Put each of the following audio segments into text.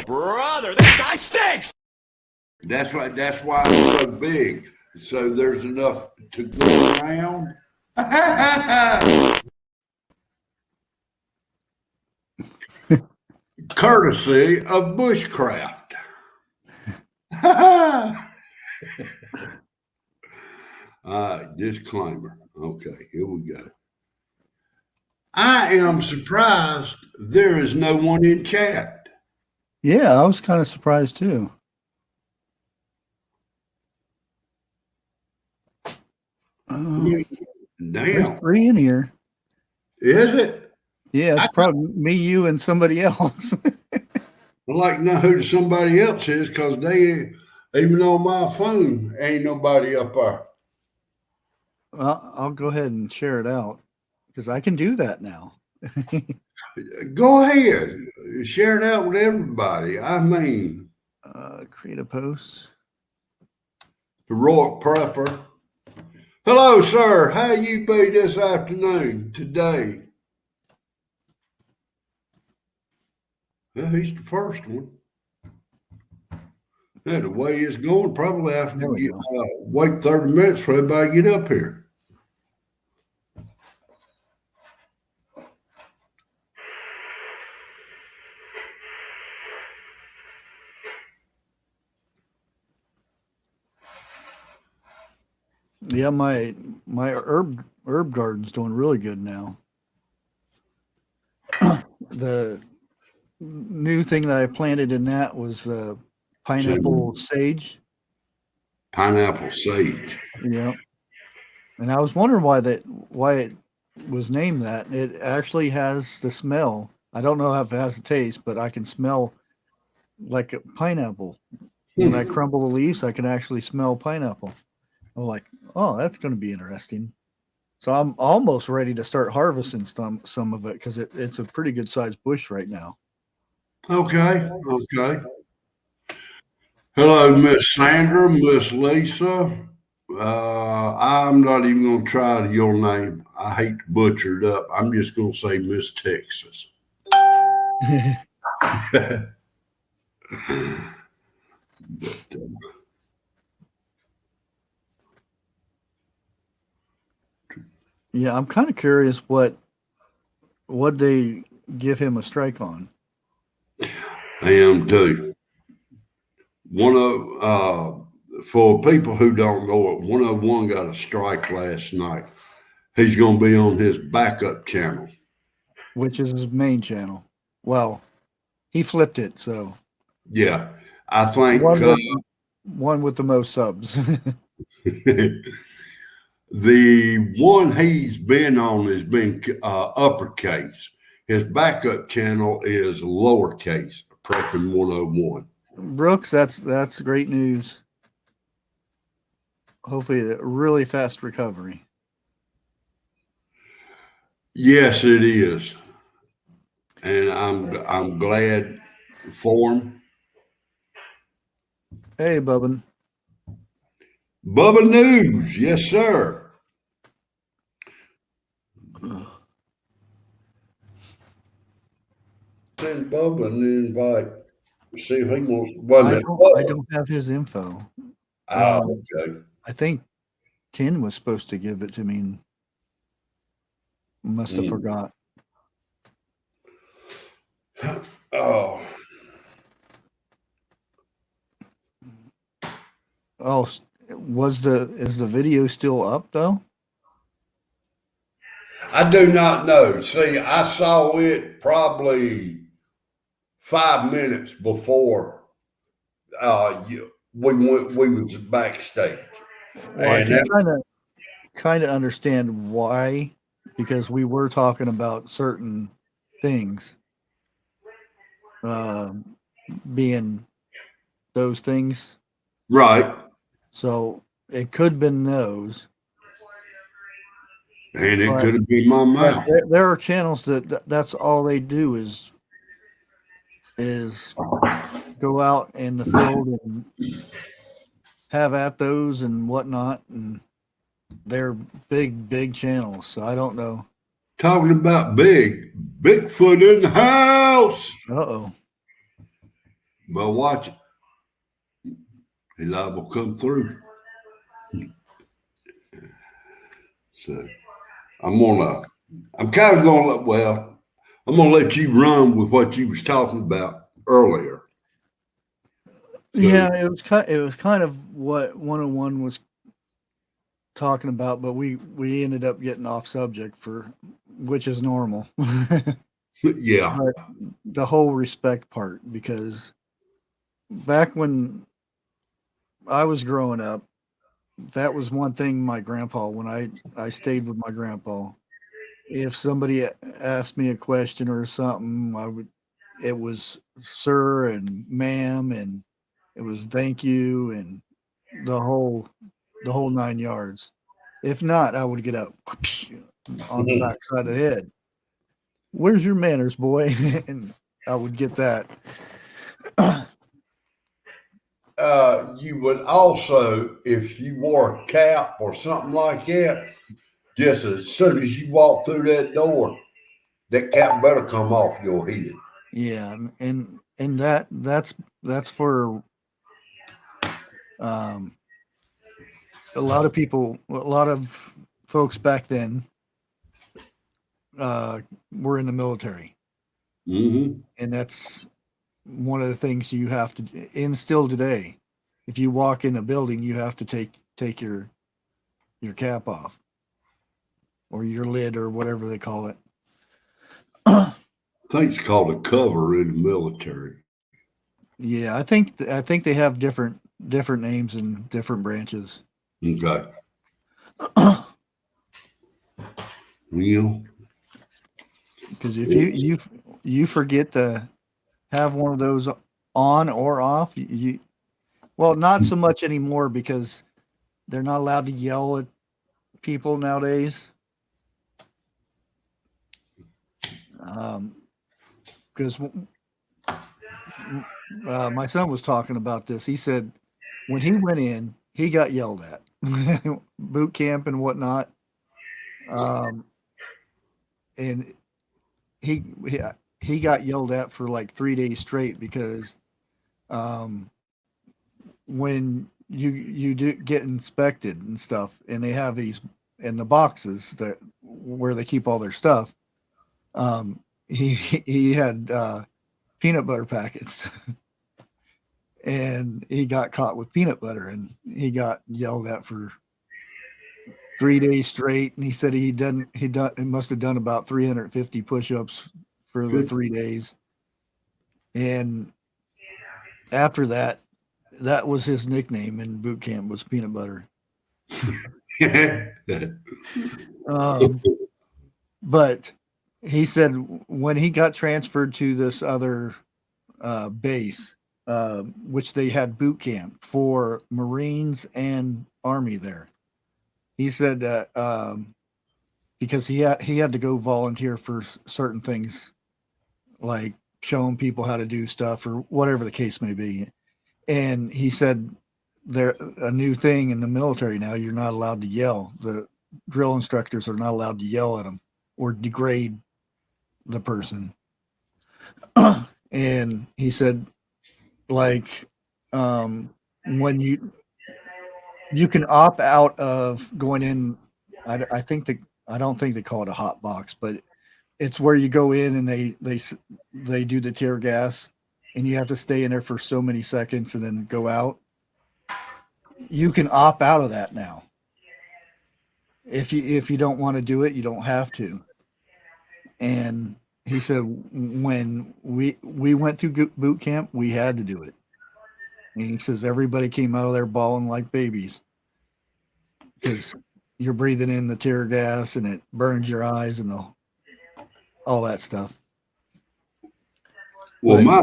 Brother, this guy stinks! That's why it's so big. So there's enough to go around. Courtesy of bushcraft. Disclaimer. Okay, here we go. I am surprised there is no one in chat. Yeah, I was kind of surprised too. Damn. There's 3 in here. Is it? Yeah, it's probably me, you, and somebody else. I'd like to know who somebody else is, because they, even on my phone, ain't nobody up there. I'll go ahead and share it out because I can do that now. Go ahead. Share it out with everybody. I mean, create a post. Heroic Prepper. Hello, sir. How you be this afternoon, today? Well, he's the first one. Yeah, the way it's going, probably have to wait 30 minutes for everybody to get up here. Yeah, my herb garden's doing really good now. The new thing that I planted in that was pineapple sage. Pineapple sage. Yeah. And I was wondering why it was named that. It actually has the smell. I don't know if it has the taste, but I can smell like a pineapple. When I crumble the leaves, I can actually smell pineapple. I'm like, oh, that's going to be interesting. So I'm almost ready to start harvesting some of it because it's a pretty good sized bush right now. Okay. Hello, Miss Sandra, Miss Lisa. I'm not even going to try your name. I hate to butcher it up. I'm just going to say Miss Texas. Yeah, I'm kind of curious what they give him a strike on. I am too. One of for people who don't know it, 101 got a strike last night. He's going to be on his backup channel, which is his main channel. Well, he flipped it, so yeah, I think one with the most subs. The one he's been on has been uppercase. His backup channel is lowercase, Prepping 101. Brooks, that's great news. Hopefully a really fast recovery. Yes, it is. And I'm glad for him. Hey, Bubba. Bubba News, yes, sir. Send Bubba an invite. See if he wants. I don't have his info. Okay. I think Ken was supposed to give it to me. And must have forgot. Oh. Oh, is the video still up though? I do not know. See, I saw it probably 5 minutes before we was backstage. Well, I can kind of understand why, because we were talking about certain things being those things. Right. So it could have been those. And it could have been my mouth. There are channels that's all they do is go out in the field and have at those and whatnot, and they're big channels. So I don't know. Talking about Bigfoot in the house. Uh-oh. But watch it. He liable to come through. So I'm kind of gonna I'm gonna let you run with what you was talking about earlier. So, Yeah, it was kind of what 101 was talking about, but we ended up getting off subject which is normal. yeah. But the whole respect part, because back when I was growing up, that was one thing my grandpa, when I stayed with my grandpa, if somebody asked me a question or something, it was sir and ma'am, and it was thank you, and the whole 9 yards. If not, I would get up on the backside of the head. Where's your manners, boy? And I would get that. You would also, if you wore a cap or something like that, just as soon as you walk through that door, that cap better come off your head. Yeah, and that's for um a lot of folks back then were in the military, Mm-hmm. and that's one of the things you have to instill today. If you walk in a building, you have to take your cap off, or your lid, or whatever they call it. I think it's called a cover in the military. Yeah, I think they have different names in different branches. Okay. Well, Because if you forget to have one of those on or off, well, not so much anymore, because they're not allowed to yell at people nowadays. Because my son was talking about this. He said when he went in, he got yelled at, boot camp and whatnot. And he he got yelled at for like 3 days straight, because when you do get inspected and stuff, and they have these in the boxes that where they keep all their stuff, he had peanut butter packets, and he got caught with peanut butter, and he got yelled at for 3 days straight. And he said he must have done about 350 push-ups for the 3 days. And after that was his nickname in boot camp, was peanut butter. But he said when he got transferred to this other base, which they had boot camp for Marines and Army there, he said that because he had to go volunteer for certain things, like showing people how to do stuff or whatever the case may be. And he said there a new thing in the military now, you're not allowed to yell. The drill instructors are not allowed to yell at them or degrade the person. And he said, like, when you can opt out of going in, I don't think they call it a hot box, but it's where you go in and they do the tear gas, and you have to stay in there for so many seconds and then go out. You can opt out of that now. If you don't want to do it, you don't have to. And he said when we went through boot camp, we had to do it. And he says everybody came out of there bawling like babies, because you're breathing in the tear gas and it burns your eyes and all that stuff. Well,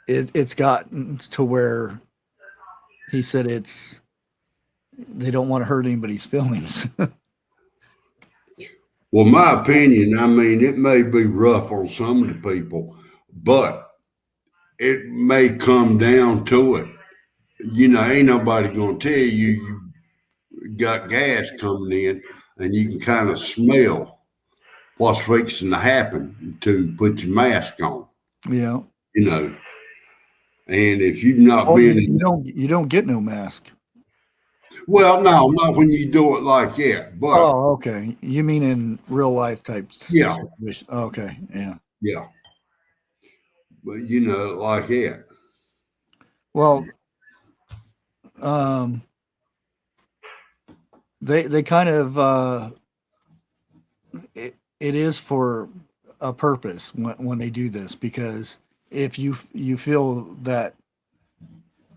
it's gotten to where he said they don't want to hurt anybody's feelings. Well, my opinion, I mean, it may be rough on some of the people, but it may come down to it. You know, ain't nobody going to tell you got gas coming in, and you can kind of smell what's fixing to happen to put your mask on. Yeah. You know, And if you've not Oh, been you don't get no mask. well, no, not when you do it like that. But Oh, okay. You mean in real life type yeah, situation? Okay, yeah. yeah. But you know, like that. Well, they kind of it is for a purpose when they do this, because if you feel that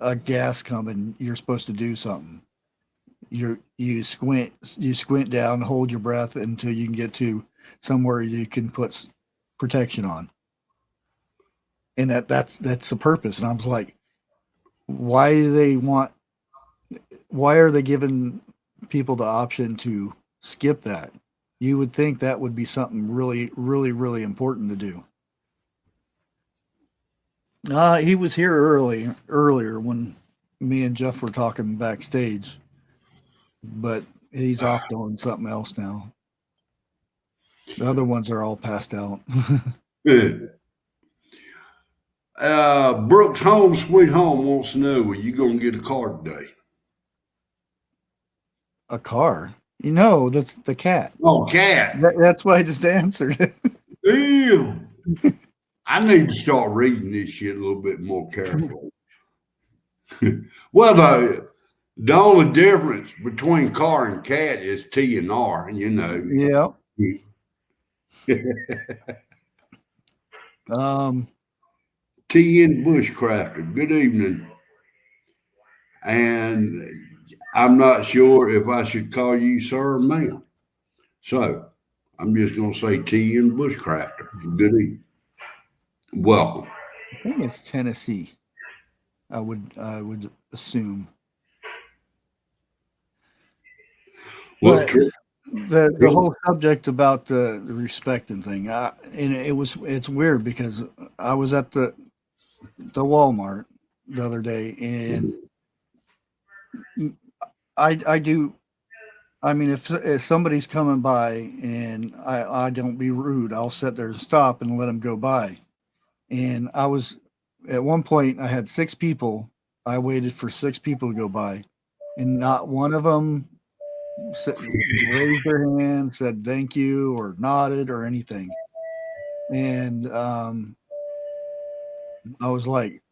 a gas coming, you're supposed to do something. You squint down, hold your breath until you can get to somewhere you can put protection on, and that's the purpose. And I was like, why do they want? Why are they giving people the option to skip that? You would think that would be something really, really, really important to do. He was here earlier when me and Jeff were talking backstage, but he's off doing something else now. The other ones are all passed out. Brooks Home Sweet Home wants to know, are you gonna get a car today? A car? You know, that's the cat. Oh, cat. That's why I just answered. Damn. I need to start reading this shit a little bit more carefully. Well, the only difference between car and cat is T and R, you know. Yeah. Um, T and Bushcrafter, good evening. And I'm not sure if I should call you sir or ma'am. So I'm just going to say T and Bushcrafter. Good evening. Welcome. I think it's Tennessee. I would assume. Well, But the whole subject about the respecting thing, and it's weird because I was at the Walmart the other day, and I do. I mean, if somebody's coming by and I don't be rude, I'll sit there and stop and let them go by. And I was at one point I had 6 people. I waited for 6 people to go by, and not one of them raised their hand, said thank you, or nodded or anything. And I was like,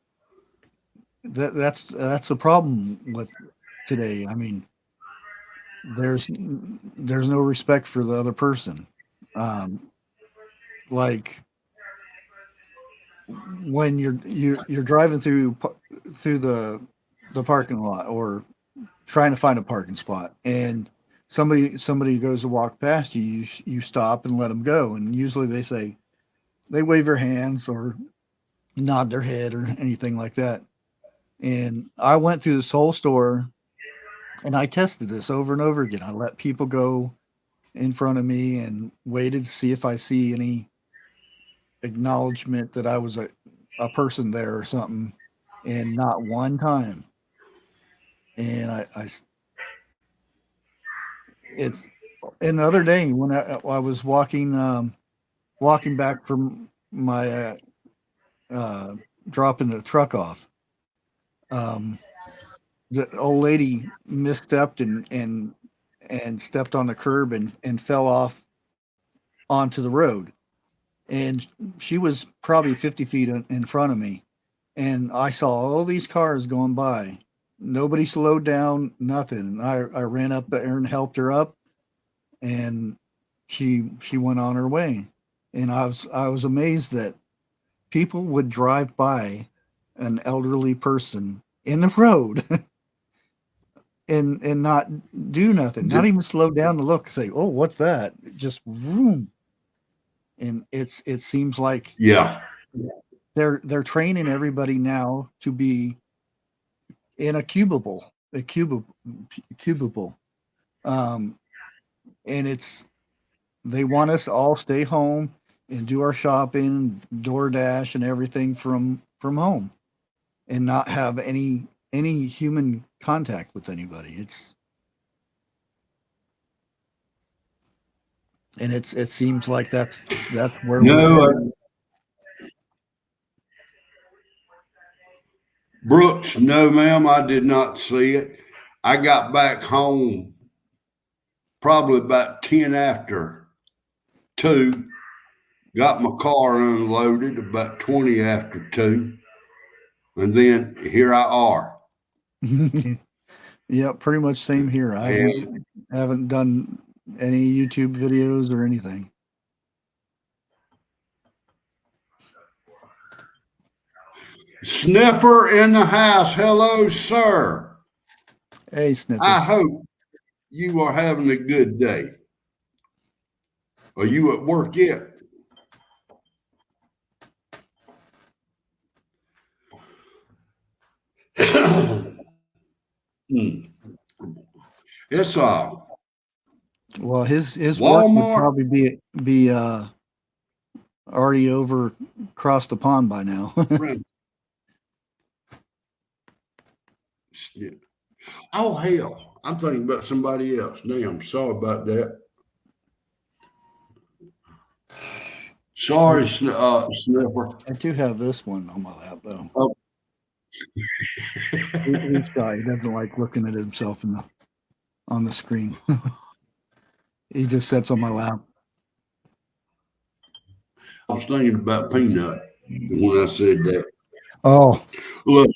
that's the problem with today. I mean, there's no respect for the other person. Um, like when you're driving through the parking lot or trying to find a parking spot, and somebody goes to walk past you, you stop and let them go, and usually they wave their hands or nod their head or anything like that. And I went through this whole store and I tested this over and over again. I let people go in front of me and waited to see if I see any acknowledgement that I was a person there or something, and not one time. And it's and the other day when I was walking back from my dropping the truck off, the old lady misstepped and stepped on the curb and fell off onto the road, and she was probably 50 feet in front of me, and I saw all these cars going by. Nobody slowed down, nothing. I ran up there and helped her up, and she went on her way. And I was amazed that people would drive by an elderly person in the road and not do nothing, not even slow down to look, say, "Oh, what's that?" Just vroom. And it seems like yeah. they're training everybody now to be in a cubicle. And they want us to all stay home and do our shopping, DoorDash and everything from home, and not have any human contact with anybody. It seems like that's where we're No, headed. Brooks, no, ma'am, I did not see it. I got back home probably about 10 after 2, got my car unloaded about 20 after 2, and then here I are. Yeah, pretty much same here. I And haven't done any YouTube videos or anything. Sniffer in the house. Hello, sir. Hey, Sniffer. I hope you are having a good day. Are you at work yet? It's Well, his work would Walmart. probably be already over across the pond by now. Oh hell, I'm thinking about somebody else. Damn, sorry about that. Sorry, Sniffer. I do have this one on my lap though. Oh. He's shy. He doesn't like looking at himself on the screen. He just sits on my lap. I was thinking about Peanut when I said that. Oh, Look,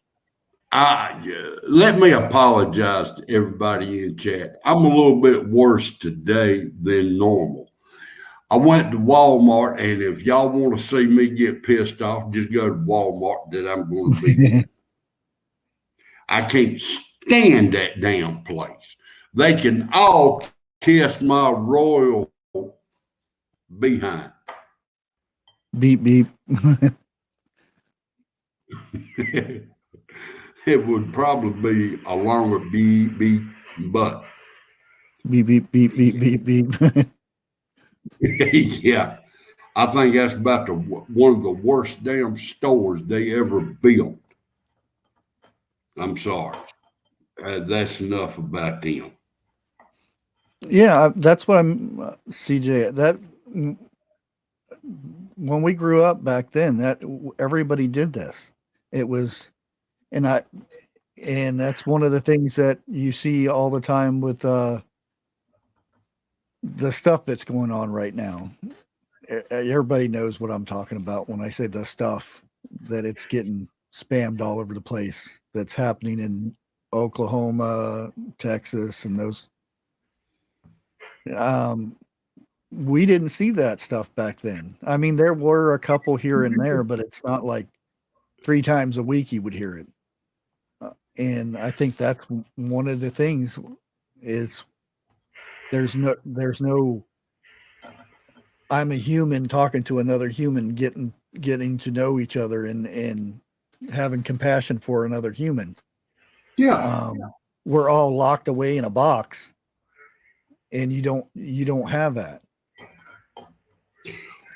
let me apologize to everybody in chat. I'm a little bit worse today than normal. I went to Walmart, and if y'all want to see me get pissed off, just go to Walmart that I'm going to be in. I can't stand that damn place. They can all kiss my royal behind. beep beep. It would probably be a longer beep beep but. Beep beep beep beep beep beep. Yeah, I think that's about one of the worst damn stores they ever built. I'm sorry. That's enough about them. Yeah, that's what I'm, CJ. That when we grew up back then, that everybody did this. It was, and that's one of the things that you see all the time with the stuff that's going on right now. Everybody knows what I'm talking about when I say the stuff that it's getting spammed all over the place. That's happening in Oklahoma, Texas, and those. We didn't see that stuff back then. I mean, there were a couple here and there, but it's not like 3 times a week you would hear it. And I think that's one of the things is there's no I'm a human talking to another human, getting to know each other and having compassion for another human. Yeah. We're all locked away in a box, and you don't have that.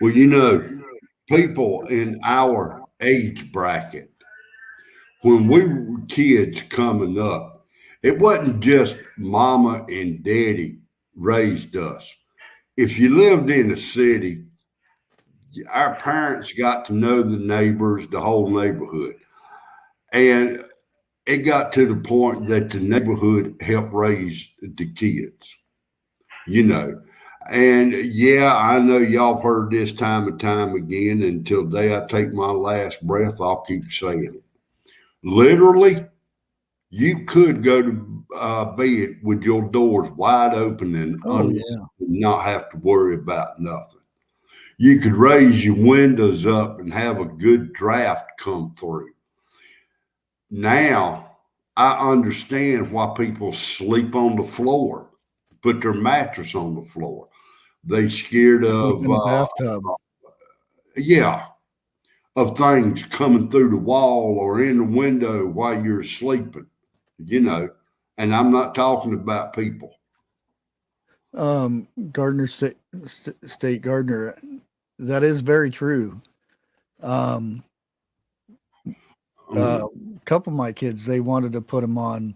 Well, people in our age bracket, when we were kids coming up, it wasn't just mama and daddy raised us. If you lived in the city, our parents got to know the neighbors, the whole neighborhood. And it got to the point that the neighborhood helped raise the kids, you know. And yeah, I know y'all have heard this time and time again. Until the day I take my last breath, I'll keep saying it. Literally, you could go to bed with your doors wide open and not have to worry about nothing. You could raise your windows up and have a good draft come through. Now, I understand why people sleep on the floor, put their mattress on the floor. They scared of in a bathtub. Of things coming through the wall or in the window while you're sleeping, and I'm not talking about people. Gardner State Gardner, that is very true. A couple of my kids, they wanted to put them on.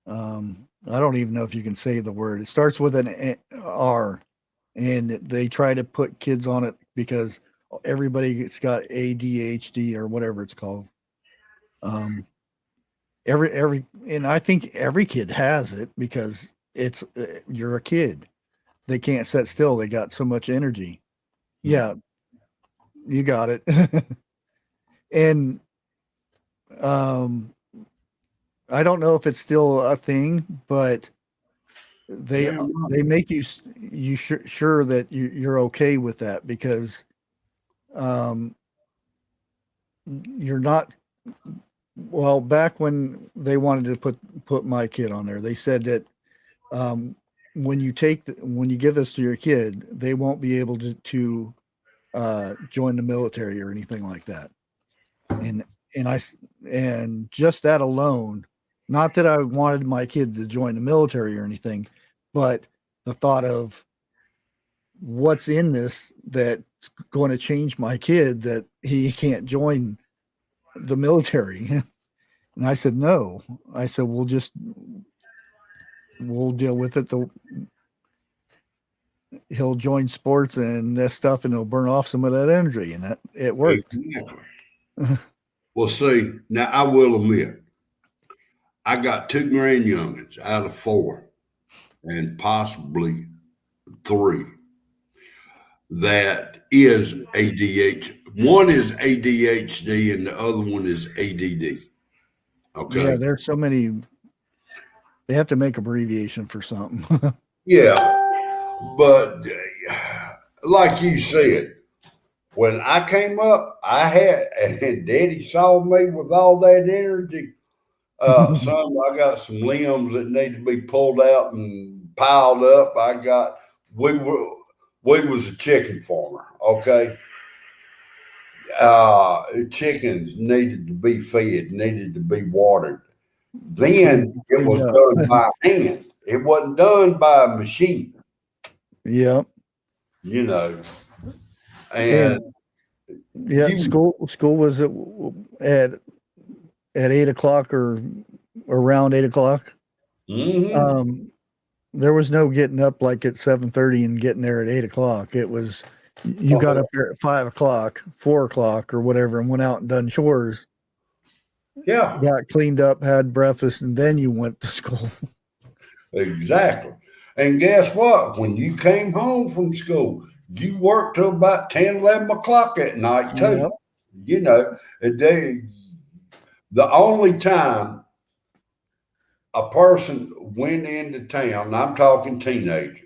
I don't even know if you can say the word. It starts with an R, and they try to put kids on it because everybody's got ADHD or whatever it's called. and I think every kid has it because it's you're a kid. They can't sit still. They got so much energy. Yeah, you got it. And um, I don't know if it's still a thing, but they Damn right. they make you sure that you're okay with that because you're not. Well, back when they wanted to put my kid on there, they said that when you when you give this to your kid, they won't be able to join the military or anything like that. And and just that alone, not that I wanted my kid to join the military or anything, but the thought of what's in this that's going to change my kid that he can't join the military. And I said, no. I said, we'll deal with it. He'll join sports and that stuff and he'll burn off some of that energy. And that it worked. Exactly. Well, see, now I will admit, I got 2 grand youngins out of 4 and possibly 3 that is ADHD. One is ADHD and the other one is ADD. Okay. Yeah, there's so many. They have to make abbreviation for something. Yeah. But like you said, when I came up, and Daddy saw me with all that energy. Son, I got some limbs that need to be pulled out and piled up. We was a chicken farmer, okay? Chickens needed to be fed, needed to be watered. Then it was done by hand. It wasn't done by a machine. Yeah. You know. And yeah, school was at 8:00 or around 8:00. Mm-hmm. There was no getting up like at 7:30 and getting there at 8:00. It was you got up there at 5:00, 4:00 or whatever and went out and done chores. Yeah. Got cleaned up, had breakfast, and then you went to school. Exactly. And guess what? When you came home from school, you worked till about 10, 11 o'clock at night too. Yep. You know, the only time a person went into town, and I'm talking teenagers,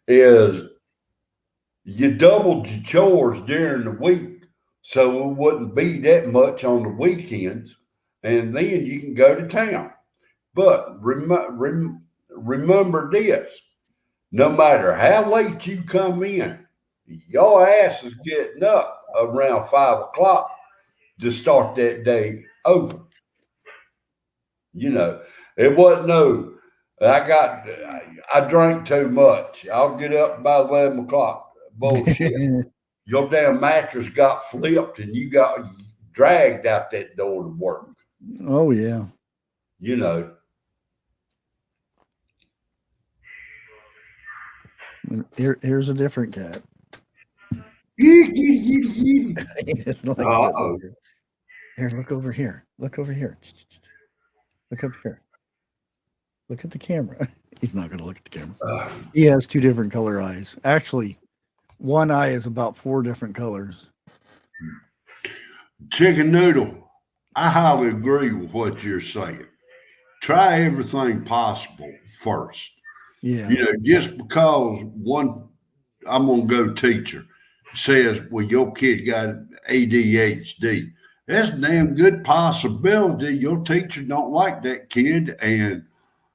is you doubled your chores during the week so it wouldn't be that much on the weekends, and then you can go to town. But remember this, no matter how late you come in, your ass is getting up around 5:00 to start that day over. You know, it wasn't no, I drank too much. I'll get up by 11 o'clock. Bullshit. Your damn mattress got flipped and you got dragged out that door to work. Oh, yeah. You know. Here's a different cat. Uh-oh. Here, look over here. Look over here. Look up here. Look at the camera. He's not going to look at the camera. He has 2 different color eyes. Actually, one eye is about 4 different colors. Chicken Noodle, I highly agree with what you're saying. Try everything possible first. Yeah. You know, just because I'm going to go teacher, says, well, your kid got ADHD. That's a damn good possibility. Your teacher don't like that kid and,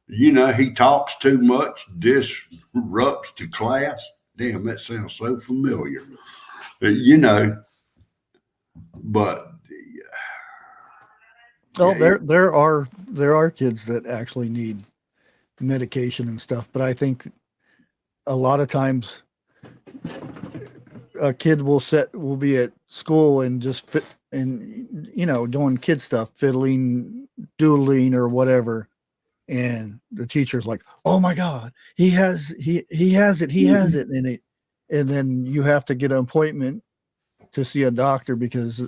you know, he talks too much, disrupts the class. Damn, that sounds so familiar. You know, but there are kids that actually need medication and stuff, but I think a lot of times a kid will be at school and just fit and, you know, doing kid stuff, fiddling, doodling or whatever. And the teacher's like, oh my God, he has it. And then you have to get an appointment to see a doctor because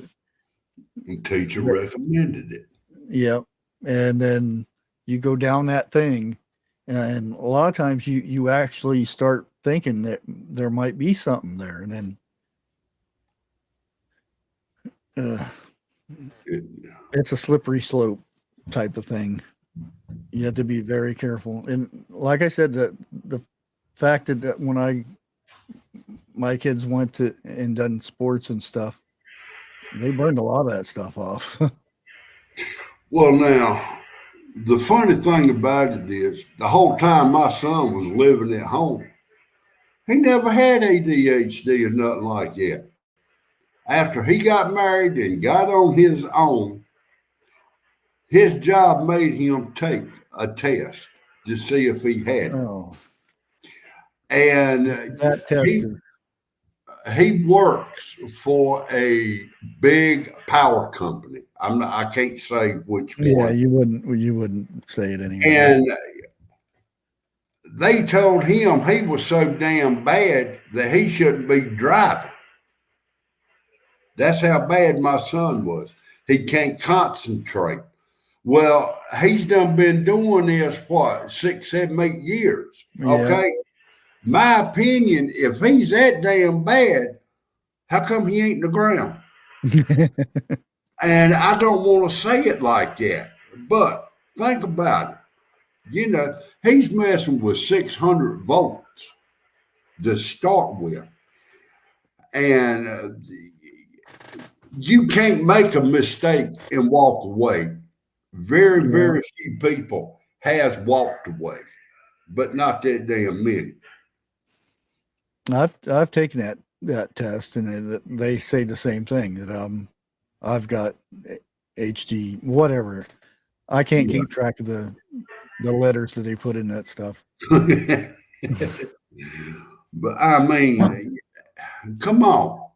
the teacher recommended it. Yeah. and then you go down that thing, and a lot of times you actually start thinking that there might be something there, and then it's a slippery slope type of thing. You have to be very careful. And like I said, the fact that when my kids went to and done sports and stuff, they burned a lot of that stuff off. Well, now, the funny thing about it is, the whole time my son was living at home, he never had ADHD or nothing like that. After he got married and got on his own, his job made him take a test to see if he had it. Oh, And that test he is, he works for a big power company. I can't say which yeah, one. you wouldn't say it anyway. And they told him he was so damn bad that he shouldn't be driving. That's how bad my son was. He can't concentrate. Well, he's done been doing this, what, 6, 7, 8 years. Yeah. Okay. My opinion, if he's that damn bad, how come he ain't in the ground? And I don't want to say it like that, but think about it. You know, he's messing with 600 volts to start with. And you can't make a mistake and walk away. Very, very few people has walked away, but not that damn many. I've taken that test, and they say the same thing that I've got HD whatever. I can't keep track of the letters that they put in that stuff. But I mean, come on.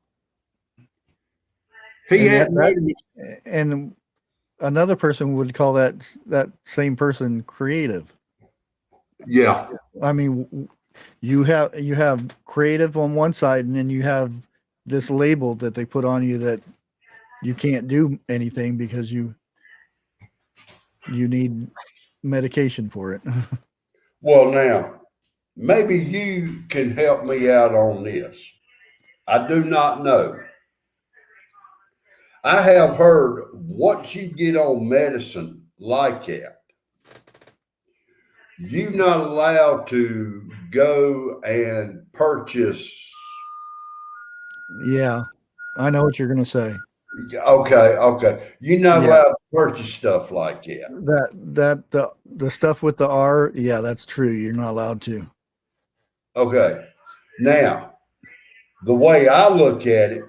He had and another person would call that same person creative. Yeah. I mean, you have creative on one side, and then you have this label that they put on you that you can't do anything because you need medication for it. Well, now, maybe you can help me out on this. I do not know. I have heard once you get on medicine like that, you're not allowed to go and purchase. Yeah, I know what you're going to say. Okay. You're not allowed to purchase stuff like that. The stuff with the R, yeah, that's true. You're not allowed to. Okay. Now, the way I look at it,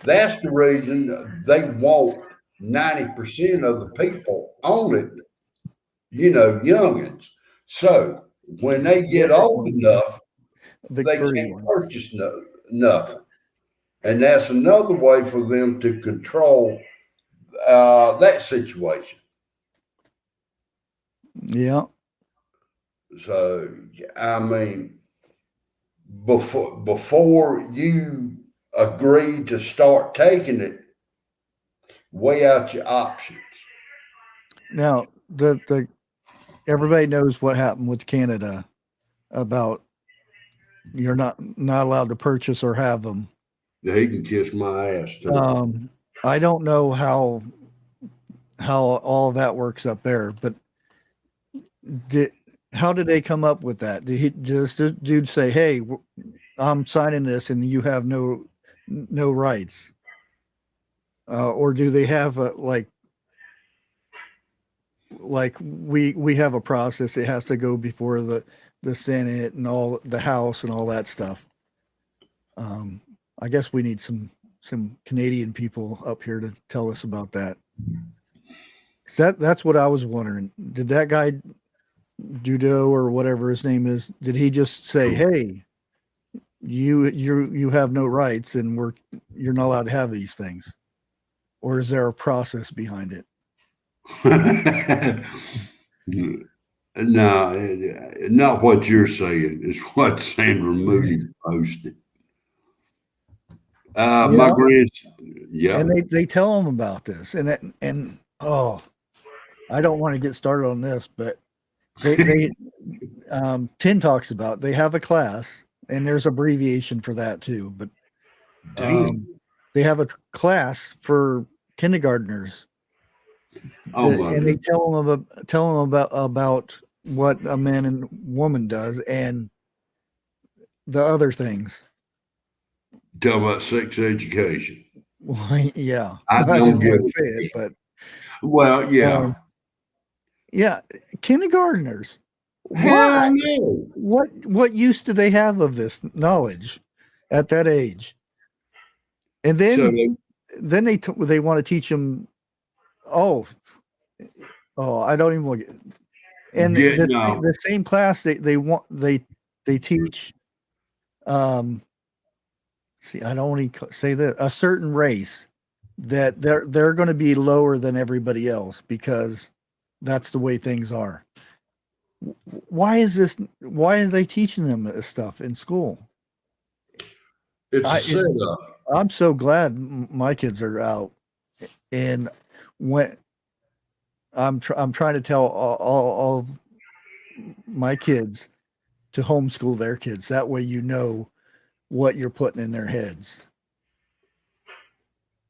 that's the reason they want 90% of the people on it, youngins. So when they get old enough, they can't purchase nothing. And that's another way for them to control that situation. Yeah. So, I mean, before you agree to start taking it, weigh out your options. Now, the everybody knows what happened with Canada about you're not allowed to purchase or have them. Yeah, he can kiss my ass too. I don't know how all that works up there, but how did they come up with that? Did this dude say, "Hey, I'm signing this, and you have no rights," or do they have like we have a process? It has to go before the Senate and all the House and all that stuff. I guess we need some Canadian people up here to tell us about that. That's what I was wondering. Did that guy Dudo or whatever his name is, did he just say, "Hey, you have no rights, and you're not allowed to have these things," or is there a process behind it? No, not what you're saying. It's what Sandra Mooney posted. My grandson, and they tell them about this, and oh, I don't want to get started on this, but they Tin talks about they have a class, and there's abbreviation for that too. But Damn. they have a class for kindergartners, Oh my and they God. tell them about what a man and woman does and the other things. Tell about sex education. Well, yeah, I I don't didn't get want to say it, it. but Well, yeah. um, yeah, kindergartners. Why? Hell no. What use do they have of this knowledge at that age? And So then they want to teach them. Oh, I don't even want. And getting out. the same class they teach. Um, see, I don't want to say that a certain race that they're going to be lower than everybody else because that's the way things are. Why is this? Why are they teaching them this stuff in school? It's a I it, setup. I'm so glad my kids are out, and when I'm trying to tell all of my kids to homeschool their kids. That way, you know what you're putting in their heads.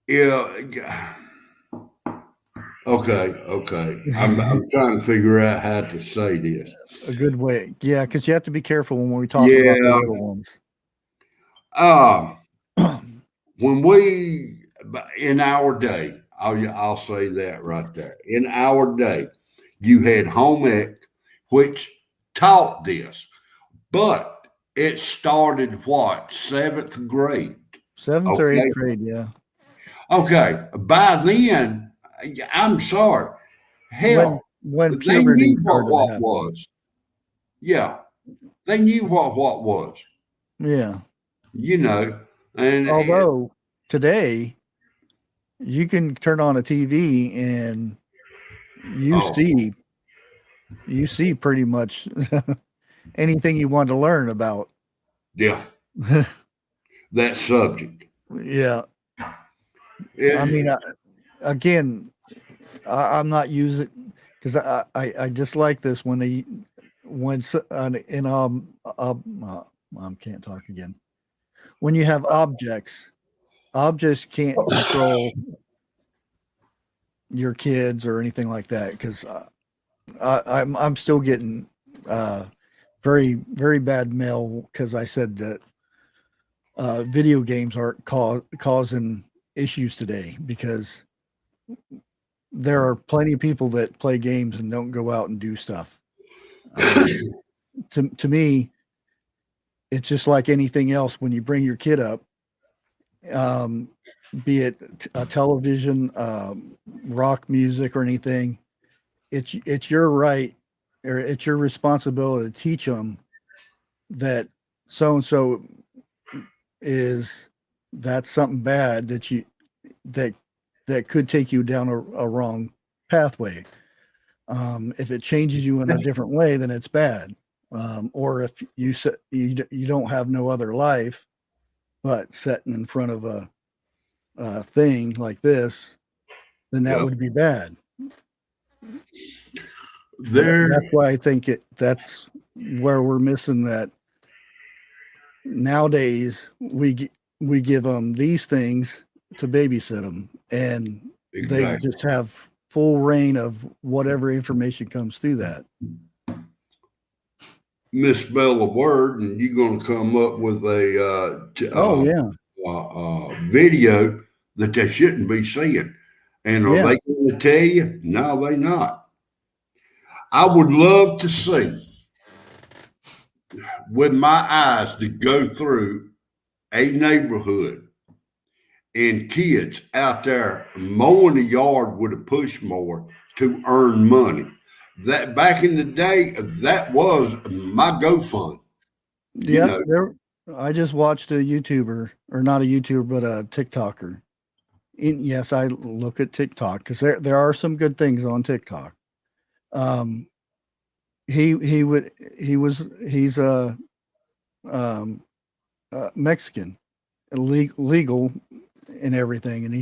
Yeah. Okay. Okay. I'm trying to figure out how to say this. A good way, yeah, because you have to be careful when we talk about the Yeah. little ones. Uh, when we in our day, I'll say that right there. In our day, you had home ec, which taught this, but it started what, seventh grade? Seventh or eighth Okay. grade, yeah. Okay. By then, I'm sorry. When Hell, they puberty knew started to what happen. was. Yeah, they knew what was. Yeah. You know, and Although today you can turn on a TV and you oh see you see pretty much anything you want to learn about. yeah, that subject. Yeah. I mean, It, again, I'm not using because I dislike this when they when in mom can't talk again. When you have objects can't control your kids or anything like that because I'm still getting uh, very bad mail because I said that video games are causing issues today because there are plenty of people that play games and don't go out and do stuff. To me, it's just like anything else. When you bring your kid up, um, be it a television, rock music, or anything, it's your right or it's your responsibility to teach them that so and so is that's something bad that that could take you down a wrong pathway. If it changes you in a different way, then it's bad. Or if you don't have no other life but sitting in front of a thing like this, then that yeah, would be bad. But there. that's why I think that's where we're missing that. Nowadays, we give them these things to babysit them, and they Exactly. just have full reign of whatever information comes through that. Misspell a word, and you're going to come up with a Oh yeah, video that they shouldn't be seeing. And are yeah, they going to tell you? No, they not. I would love to see with my eyes to go through a neighborhood and kids out there mowing the yard with a push mower to earn money. That back in the day, that was my GoFund. You yeah. know, There, I just watched a YouTuber, or not a YouTuber, but a TikToker. And yes, I look at TikTok because there are some good things on TikTok. Um, he's um, Mexican, legal and everything, and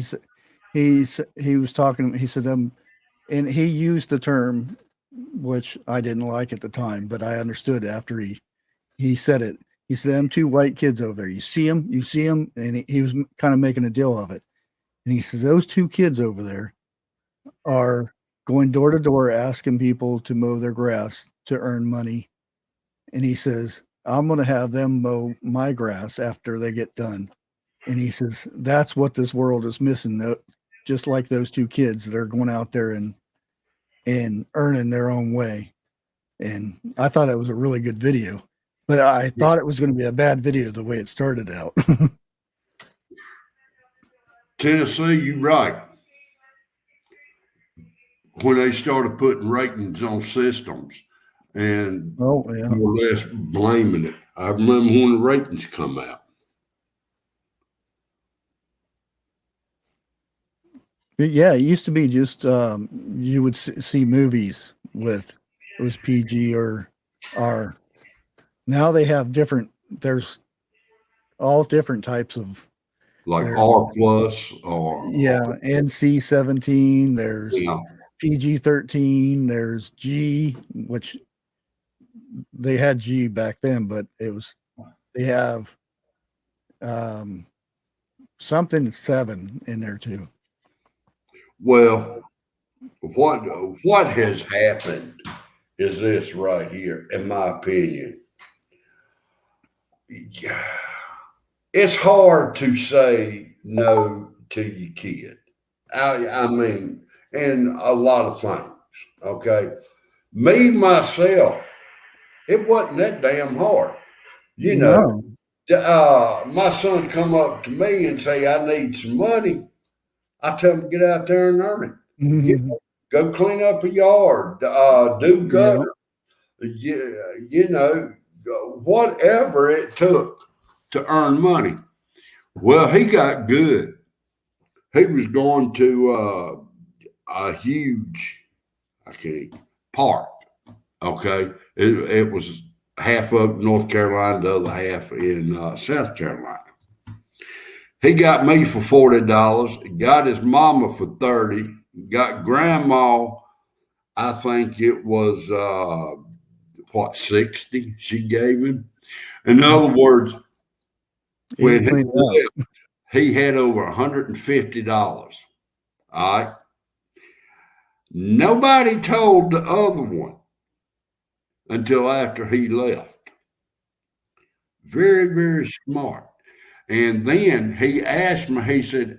he was talking. He said and he used the term, which I didn't like at the time, but I understood after he said it. He said, "Them two white kids over there. You see them? You see them?" And he was kind of making a deal of it. And he says, "Those two kids over there are going door to door asking people to mow their grass to earn money." And he says, "I'm going to have them mow my grass after they get done." And he says, "That's what this world is missing. Just like those two kids that are going out there and earning their own way." And I thought it was a really good video, but I thought it was going to be a bad video the way it started out. Tennessee, you're right. When they started putting ratings on systems and Oh, yeah. more or less blaming it. I remember when the ratings come out. Yeah, it used to be just you would see movies with it was PG or R. Now they have different. There's all different types of Like there's R plus or NC-17. There's you know, PG-13. There's G, which they had G back then, but they have something 7 in there too. well, what has happened is this right here, in my opinion. It's hard to say no to your kid. I mean, in a lot of things. Okay. Me, myself, it wasn't that damn hard. You know, my son come up to me and say, "I need some money." I tell him, "Get out there and earn it. No. Go clean up a yard, do gutter, you know, whatever it took to earn money." Well, he got good. He was going to a huge, park. Okay, it was half up North Carolina, the other half in South Carolina. He got me for $40, got his mama for 30, got grandma, I think it was 60 she gave him. In other words, when he left, he had over $150. All right. Nobody told the other one until after he left. Very, very smart. And then he asked me, he said,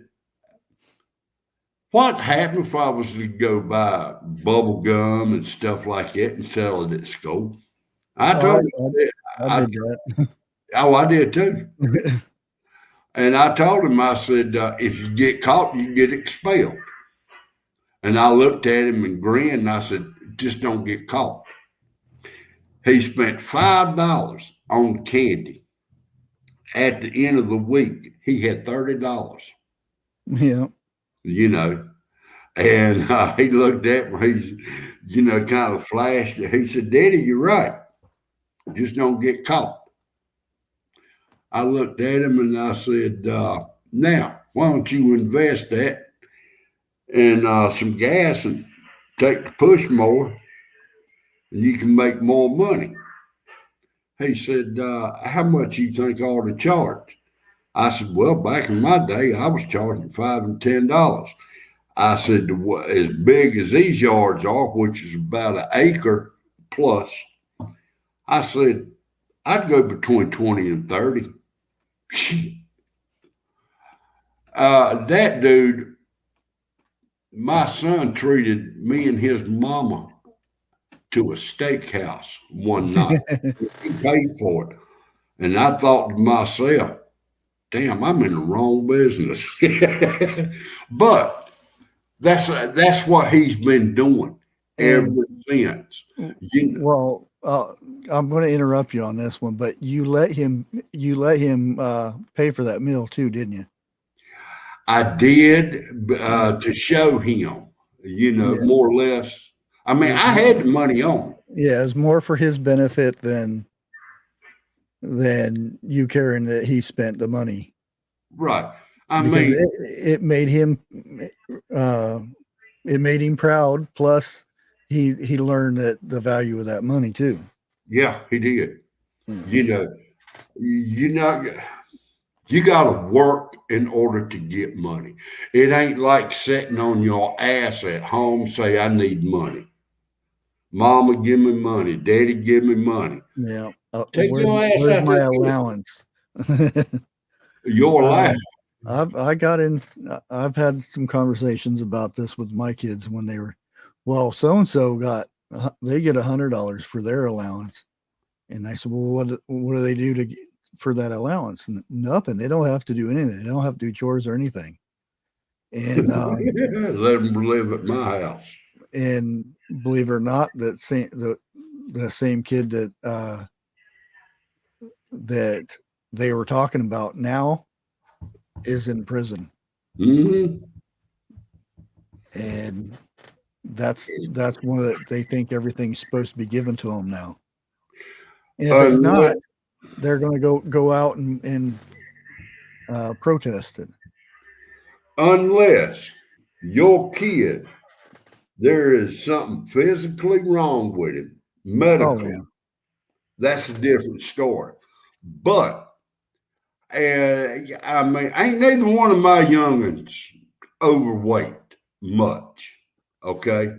"What happened if I was to go buy bubble gum and stuff like that and sell it at school?" I told him, I did that. "Oh, I did too." And I told him, I said, "If you get caught, you get expelled." And I looked at him and grinned, and I said, "Just don't get caught." He spent $5 on candy. At the end of the week, he had $30. Yeah. You know, and he looked at me, he's, kind of flashed it. He said, "Daddy, you're right. Just don't get caught." I looked at him and I said, "Now, why don't you invest that in some gas and take the push more and you can make more money?" He said, "How much you think I ought to charge?" I said, "Well, back in my day, I was charging $5 and $10. I said, as big as these yards are, which is about an acre plus, I said, I'd go between 20 and 30. That dude, my son treated me and his mama to a steakhouse one night. He paid for it. And I thought to myself, damn, I'm in the wrong business. But that's what he's been doing ever since. Well, I'm going to interrupt you on this one, but you let him pay for that meal too, didn't you? I did to show him, more or less. I mean, I had the money on. Yeah, it's more for his benefit than you caring that he spent the money. Right. It made him it made him proud. Plus, he learned that the value of that money too. Yeah, he did. Yeah. You know, you not you got to work in order to get money. It ain't like sitting on your ass at home say I need money. Mama give me money, daddy give me money. Yeah. Take your ass Where's out my there. allowance? Your life. I've had some conversations about this with my kids when they were, well, so and so they get $100 for their allowance, and I said, well, what do they do for that allowance? Nothing. They don't have to do anything. They don't have to do chores or anything. And Let them live at my house. and believe it or not, the same kid that they were talking about now is in prison, Mm-hmm. and that's one of they think everything's supposed to be given to them now, and if it's Unless, not, they're going to go out and protest it. unless your kid, there is something physically wrong with him, Oh medically. yeah, That's a different story. But I mean, ain't neither one of my youngins overweight much. Okay.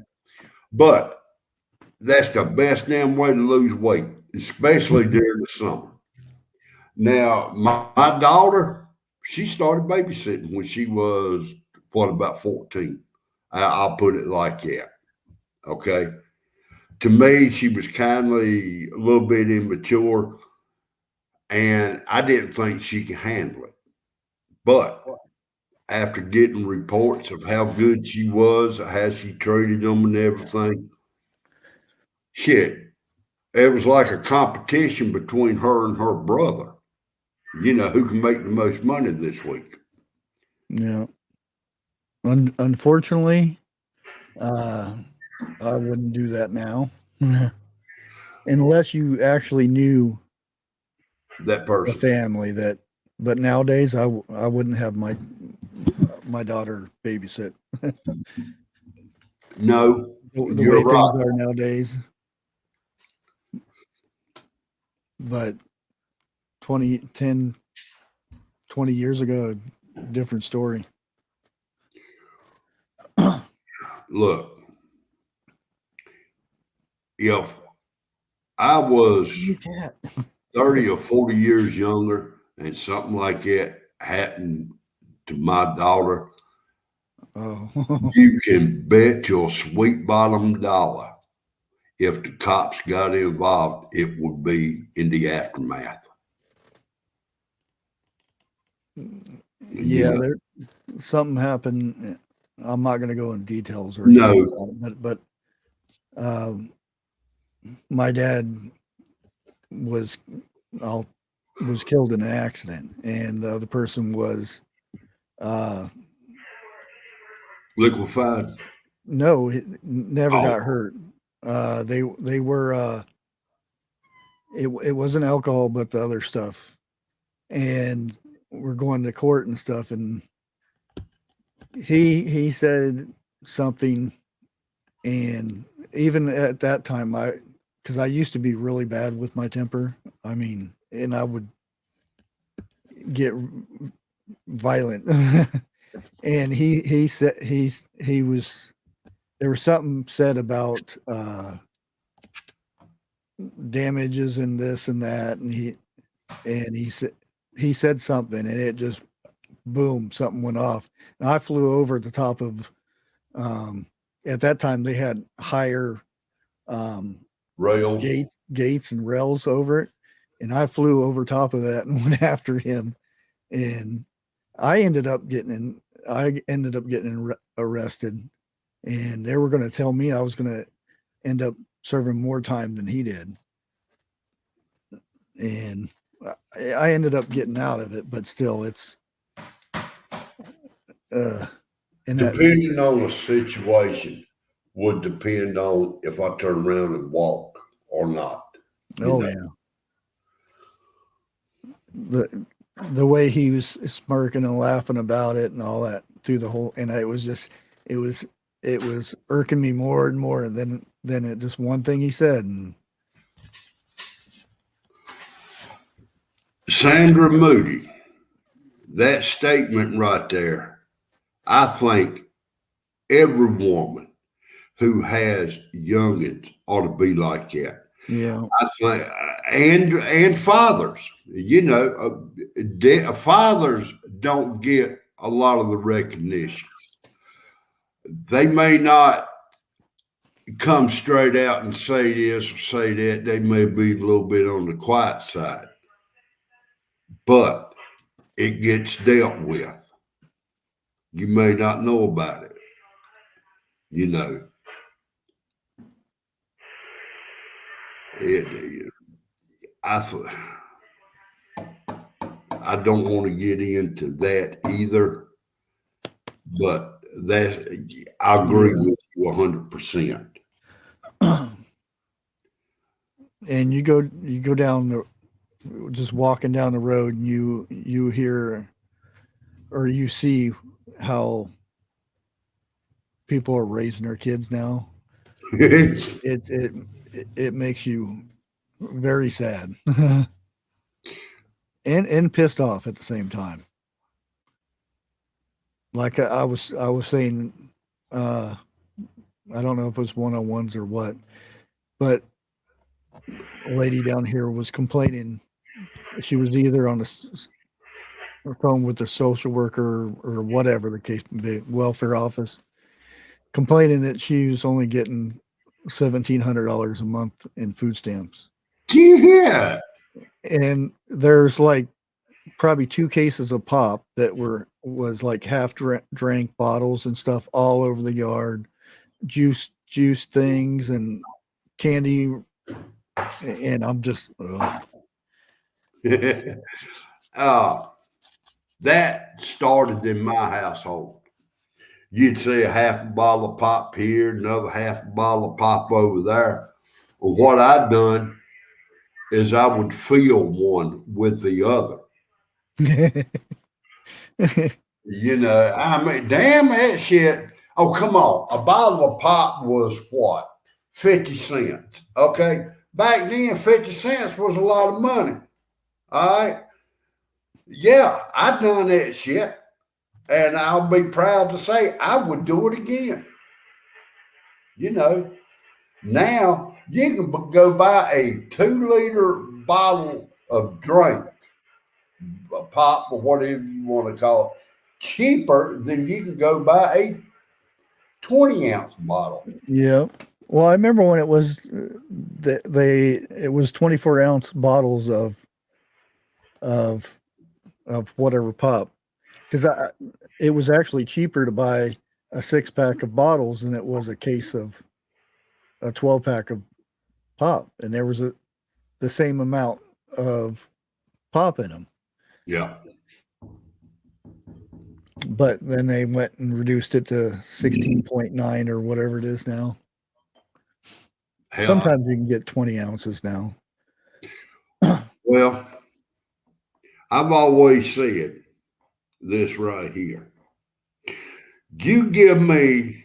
But that's the best damn way to lose weight, especially during the summer. Now, my daughter, she started babysitting when she was, what, about 14. I'll put it like that. Okay. To me, she was kindly a little bit immature, and I didn't think she could handle it. But after getting reports of how good she was, how she treated them and everything, shit, it was like a competition between her and her brother. You know, who can make the most money this week? yeah. Unfortunately, uh, I wouldn't do that now, unless you actually knew That the person. family that. But nowadays, I wouldn't have my daughter babysit. No, The you're way things right. are nowadays. But 20 years ago, different story. Look, if I was You can't. 30 or 40 years younger and something like that happened to my daughter, Oh, you can bet your sweet bottom dollar if the cops got involved, it would be in the aftermath. You yeah. know, There something happened. I'm not going to go in details or anything no, about it, but um, my dad was I'll, was killed in an accident, and the other person was uh, liquefied. no, he never Oh, got hurt. They were it wasn't alcohol, but the other stuff, and we're going to court and stuff, and he said something, and even at that time, because I used to be really bad with my temper. I mean, and I would get violent. And he said he was there was something said about damages and this and that, and he said something, and it just boom, something went off, and I flew over the top of um, at that time they had higher um, rails. gates and rails over it, and I flew over top of that and went after him, and I ended up getting arrested, and they were going to tell me I was going to end up serving more time than he did, and I ended up getting out of it, but still, it's uh, and that Depending on the situation, would depend on if I turn around and walk or not. You oh know, yeah, the way he was smirking and laughing about it and all that through the whole, and it was just it was it was irking me more and more. And then it just one thing he said, and Sandra Moody, that statement right there, I think every woman who has youngins ought to be like that. yeah, I think, and fathers, fathers don't get a lot of the recognition. They may not come straight out and say this or say that. They may be a little bit on the quiet side, but it gets dealt with. You may not know about it. You know, I I don't want to get into that either, but I agree with you 100%. and you go down just walking down the road, and you hear or you see how people are raising their kids now. It makes you very sad and pissed off at the same time. Like I was saying, I don't know if it was one-on-ones or what, but a lady down here was complaining. She was either on the phone with the social worker or whatever the case, the welfare office, complaining that she was only getting $1,700 a month in food stamps. Yeah. And there's like probably 2 cases of pop that was like half drank bottles and stuff all over the yard, juice things and candy, and I'm just that started in my household. You'd see a half a bottle of pop here, another half a bottle of pop over there. Well, what I'd done is I would fill one with the other. I mean, damn that shit. Oh, come on. A bottle of pop was what? 50 cents. Okay. Back then, 50 cents was a lot of money. All right. Yeah, I done that shit. And I'll be proud to say I would do it again. Now you can go buy a 2-liter bottle of drink, a pop or whatever you want to call it, cheaper than you can go buy a 20-ounce bottle. Yeah. Well, I remember when it was it was 24-ounce bottles of whatever pop, because it was actually cheaper to buy a 6-pack of bottles than it was a case of a 12-pack of pop, and there was the same amount of pop in them. Yeah. But then they went and reduced it to 16.9 or whatever it is now. Hell, sometimes you can get 20 ounces now. Well, I've always said this right here. You give me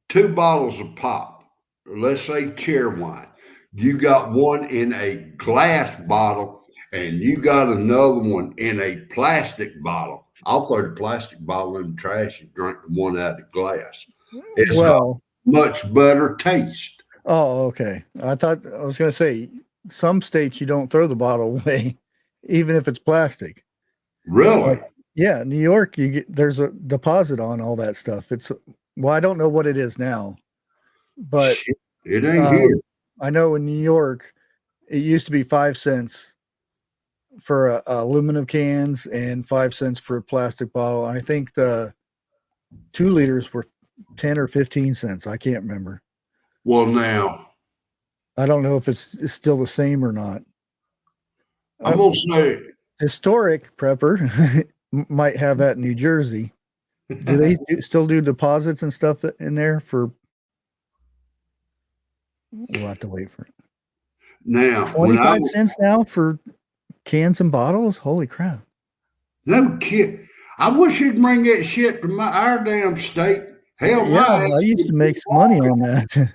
2 bottles of pop, or let's say chair wine. You got one in a glass bottle and you got another one in a plastic bottle. I'll throw the plastic bottle in the trash and drink the one out of the glass. It's a much better taste. Oh, okay. I was going to say, some states you don't throw the bottle away, even if it's plastic. Really? Yeah, New York, there's a deposit on all that stuff. I don't know what it is now, but it ain't here. I know in New York, it used to be 5 cents for aluminum cans and 5 cents for a plastic bottle. I think the 2 liters were 10 or 15 cents. I can't remember. Well, now I don't know if it's still the same or not. I'm gonna say historic prepper might have that in New Jersey. Do they still do deposits and stuff in there for? We'll have to wait for it. Now, 25 cents now for cans and bottles. Holy crap! No kid. I wish you'd bring that shit to our damn state. Hell, Yeah, my I ex used to would make some money on that.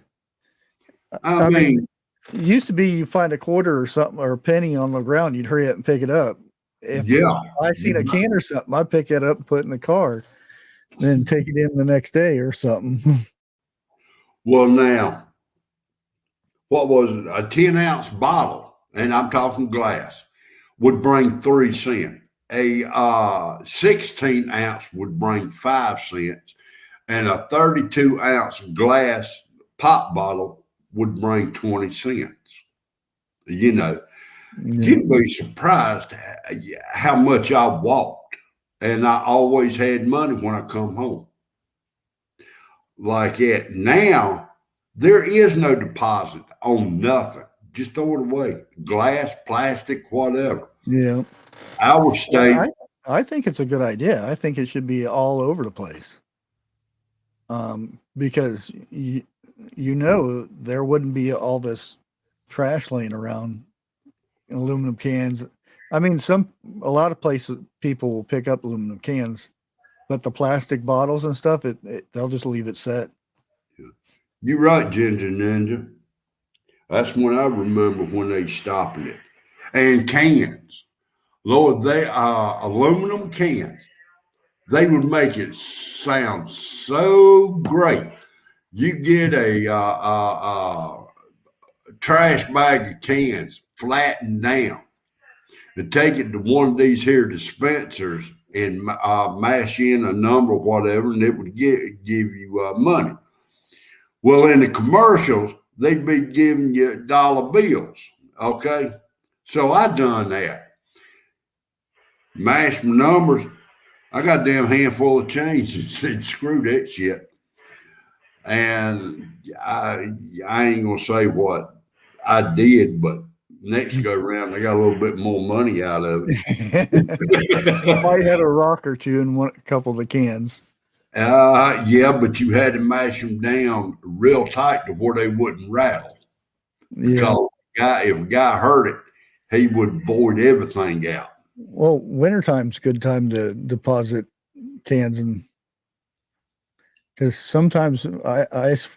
I I mean, mean, it used to be you find a quarter or something or a penny on the ground, you'd hurry up and pick it up. If yeah. I seen a can or something, I'd pick it up and put it in the car, then take it in the next day or something. Well, now, what was it? A 10-ounce bottle, and I'm talking glass, would bring 3 cents. A 16-ounce would bring 5 cents, and a 32-ounce glass pop bottle would bring 20 cents. You know, Yeah. you'd be surprised how much I walked, and I always had money when I come home. Like it now, there is no deposit on nothing. Just throw it away. Glass, plastic, whatever. Yeah. Our state, I think it's a good idea. I think it should be all over the place. Because there wouldn't be all this trash laying around in aluminum cans. I mean, a lot of places people will pick up aluminum cans, but the plastic bottles and stuff, they'll just leave it set. you're right, Ginger Ninja. That's when I remember when they stopping it. And cans. Lord, they aluminum cans. They would make it sound so great. You get a trash bag of cans flattened down and take it to one of these here dispensers and mash in a number, whatever, and it would give you money. Well, in the commercials, they'd be giving you dollar bills. Okay, so I done that. Mashed my numbers. I got a damn handful of change and said, screw that shit. And I ain't gonna say what I did, but next go around, I got a little bit more money out of it. I had a rock or two in a couple of the cans. Yeah, but you had to mash them down real tight to where they wouldn't rattle. Yeah. Because if a guy heard it, he would void everything out. Well, wintertime's a good time to deposit cans, and because sometimes ice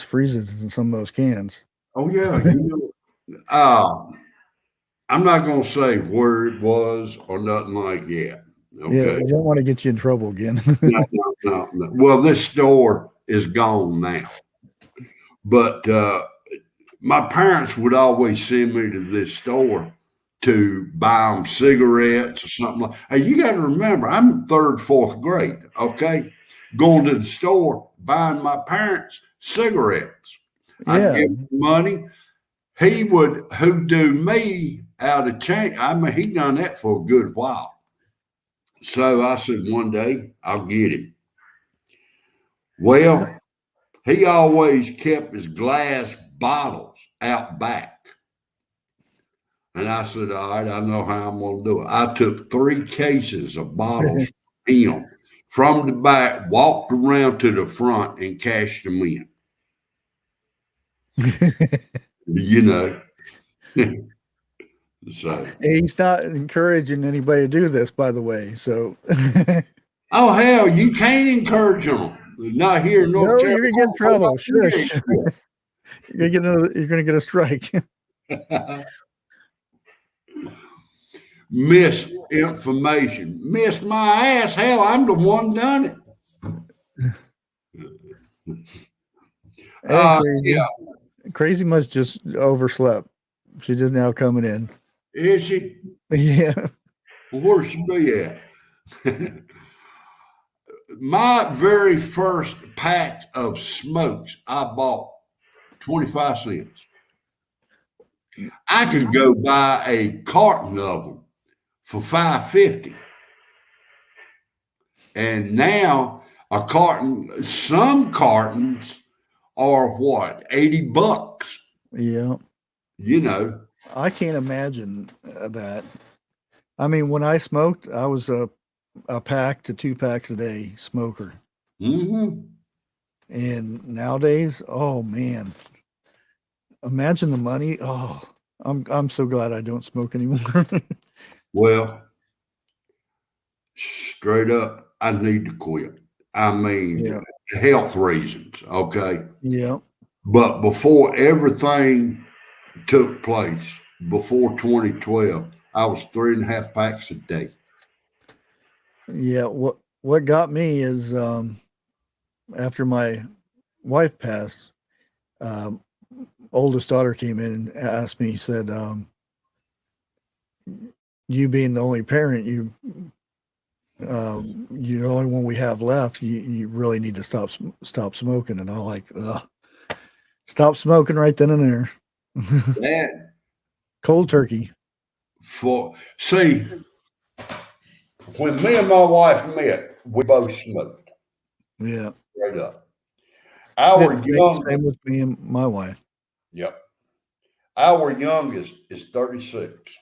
freezes in some of those cans. Oh yeah, I'm not gonna say where it was or nothing like that. Okay. Yeah, you don't want to get you in trouble again. No. Well, this store is gone now, but my parents would always send me to this store to buy them cigarettes or something like. Hey, you got to remember, I'm in third, fourth grade. Okay, going to the store buying my parents cigarettes. I'd Yeah. give him money. He would hoodoo me out of change. I mean, he done that for a good while. So I said, one day I'll get him. Well, he always kept his glass bottles out back. And I said, all right, I know how I'm going to do it. I took 3 cases of bottles from him from the back, walked around to the front, and cashed them in. You know. So. He's not encouraging anybody to do this, by the way. So. Oh, hell, you can't encourage them. Not here in North Carolina. You're going to get in trouble. Shush. You're going to get a strike. Misinformation. Miss my ass. Hell, I'm the one done it. Crazy. Yeah. Crazy must just overslept. She's just now coming in. Is she? Yeah. Well, where's she be at? My very first pack of smokes I bought 25 cents. I could go buy a carton of them for $5.50. And now a carton, some cartons are what, $80? Yeah. You know. I can't imagine that. I mean, when I smoked, I was a pack to 2 packs a day smoker. Mm-hmm. And nowadays, oh man, imagine the money. Oh, I'm so glad I don't smoke anymore. Well, straight up, I need to quit. I mean, Yeah. health reasons, okay? Yeah. But before everything took place, before 2012, I was 3.5 packs a day. Yeah. What got me is after my wife passed, um, oldest daughter came in and asked me, he said, you being the only parent, you're the only one we have left. You really need to stop smoking. And I like, stop smoking right then and there. That Cold turkey. see, when me and my wife met, we both smoked Yeah. straight up. Our Same youngest, with me and my wife. yep, our youngest is 36.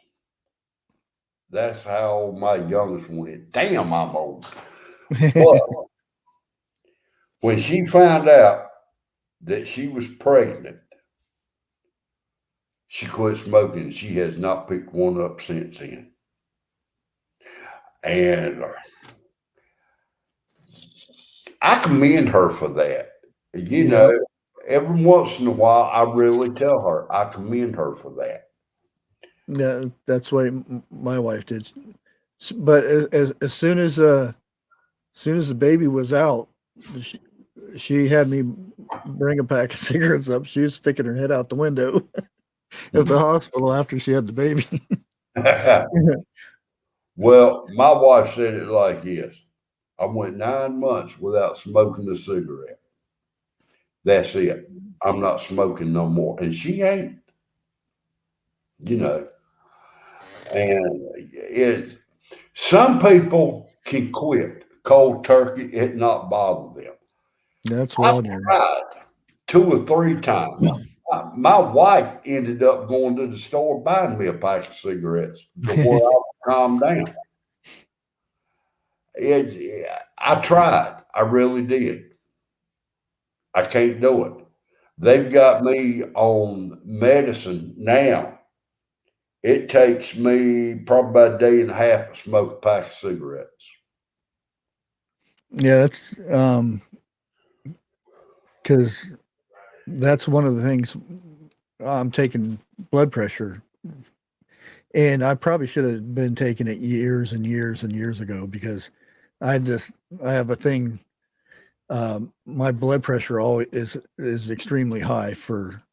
That's how old my youngest one is. Damn, I'm old. But when she found out that she was pregnant, she quit smoking. She has not picked one up since then. And I commend her for that. You Yeah. know, every once in a while, I really tell her I commend her for that. Yeah. That's the way my wife did. But as soon as the baby was out, she, she had me bring a pack of cigarettes up. She was sticking her head out the window at the hospital after she had the baby. Well, my wife said it like this. I went 9 months without smoking a cigarette. That's it. I'm not smoking no more. And she ain't, you know, and some people can quit cold turkey, it not bother them. That's what I've I did. tried 2 or 3 times. My wife ended up going to the store buying me a pack of cigarettes before I would calm down. I tried. I really did. I can't do it. They've got me on medicine now. It takes me probably about a day and a half to smoke a pack of cigarettes. Yeah, that's because that's one of the things. I'm taking blood pressure, and I probably should have been taking it years and years and years ago because I just I have a thing. My blood pressure always is extremely high for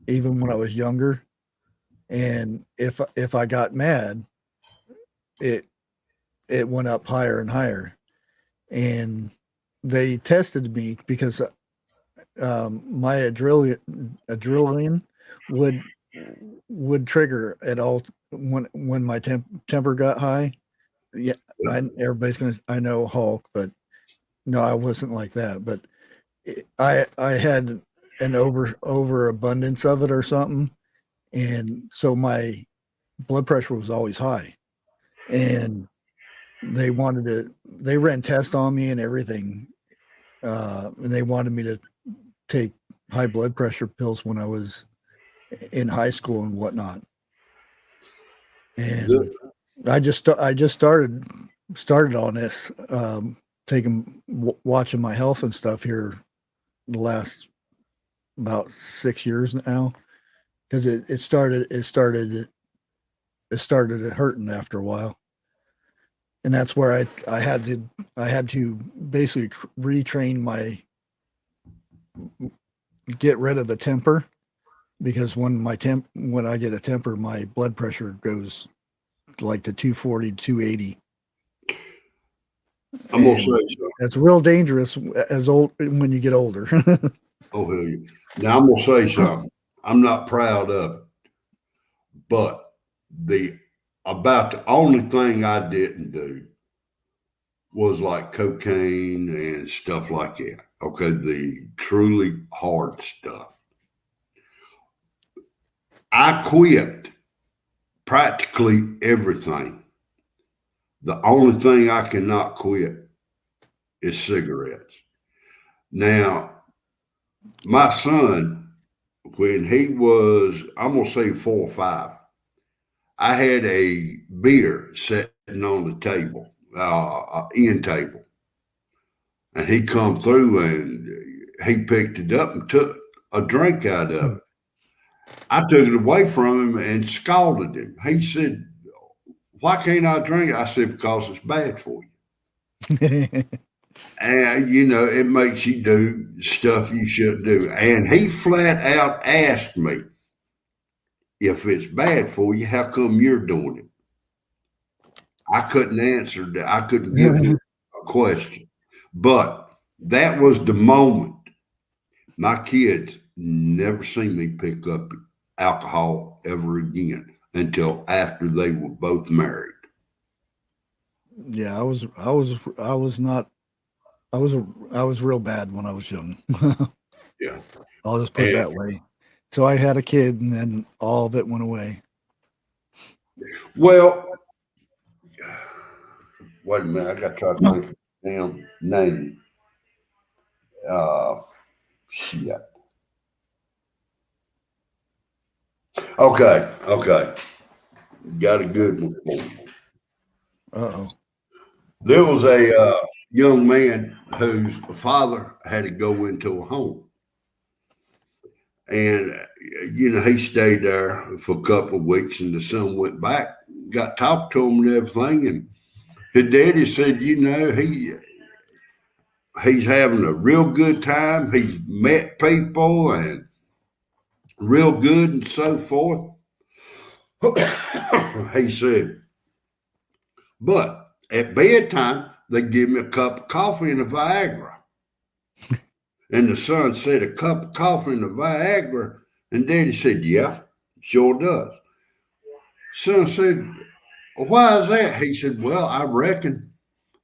even when I was younger, and if I got mad, it it went up higher and higher. And they tested me because my adrenaline would would trigger at all when my temper got high. Yeah, everybody's gonna. I know Hulk, but no, I wasn't like that. But I had an overabundance of it or something, and so my blood pressure was always high. And they ran tests on me and everything, and they wanted me to take high blood pressure pills when I was in high school and whatnot. And I just started on this, watching my health and stuff here the last about 6 years now, because it started hurting after a while, and that's where I had to basically retrain my get rid of the temper, because when I get a temper, my blood pressure goes like to 240, 280. I'm gonna And say something. that's real dangerous as old when you get older. Oh hell yeah. Now I'm gonna say something. I'm not proud of it, but the about the only thing I didn't do was like cocaine and stuff like that. Okay, the truly hard stuff. I quit practically everything. The only thing I cannot quit is cigarettes. Now, my son, when he was, I'm going to say 4 or 5, I had a beer sitting on the table, end table. And he come through and he picked it up and took a drink out of it. I took it away from him and scalded him. He said, "Why can't I drink it?" I said, "Because it's bad for you." And, it makes you do stuff you shouldn't do. And he flat out asked me, "If it's bad for you, how come you're doing it?" I couldn't answer that. I couldn't give him a question. But that was the moment. My kids never seen me pick up alcohol ever again until after they were both married. Yeah, I was real bad when I was young. Yeah. I'll just put it that way. So I had a kid, and then all of it went away. Well, wait a minute. I got to try to think of the damn name. Shit. Okay. Got a good one for you. Uh-oh. There was a young man whose father had to go into a home. And, he stayed there for a couple of weeks, and the son went back, got talked to him and everything. And his daddy said, he's having a real good time. He's met people and real good and so forth. He said, but at bedtime, they give me a cup of coffee and a Viagra. And the son said, "A cup of coffee and a Viagra?" And Daddy said, "Yeah, sure does." Son said, "Why is that?" He said, "Well, I reckon,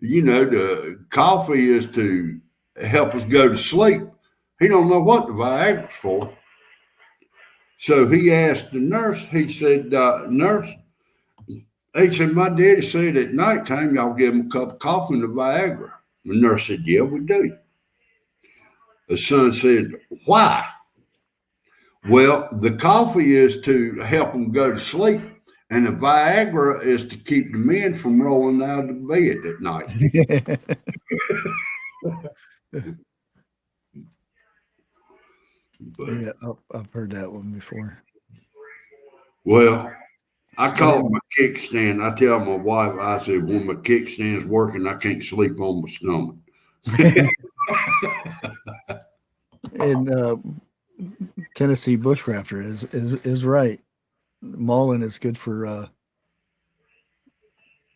the coffee is to help us go to sleep." He don't know what the Viagra's for. So he asked the nurse, he said, "Nurse," he said, "My daddy said at nighttime, y'all give him a cup of coffee and a Viagra." The nurse said, "Yeah, we do." The son said, "Why?" "Well, the coffee is to help them go to sleep, and the Viagra is to keep the men from rolling out of bed at night." Yeah, I've heard that one before. Well, I call it my kickstand. I tell my wife, I said, when my kickstand's working, I can't sleep on my stomach. And Tennessee bushcrafter is right. Mullen is good for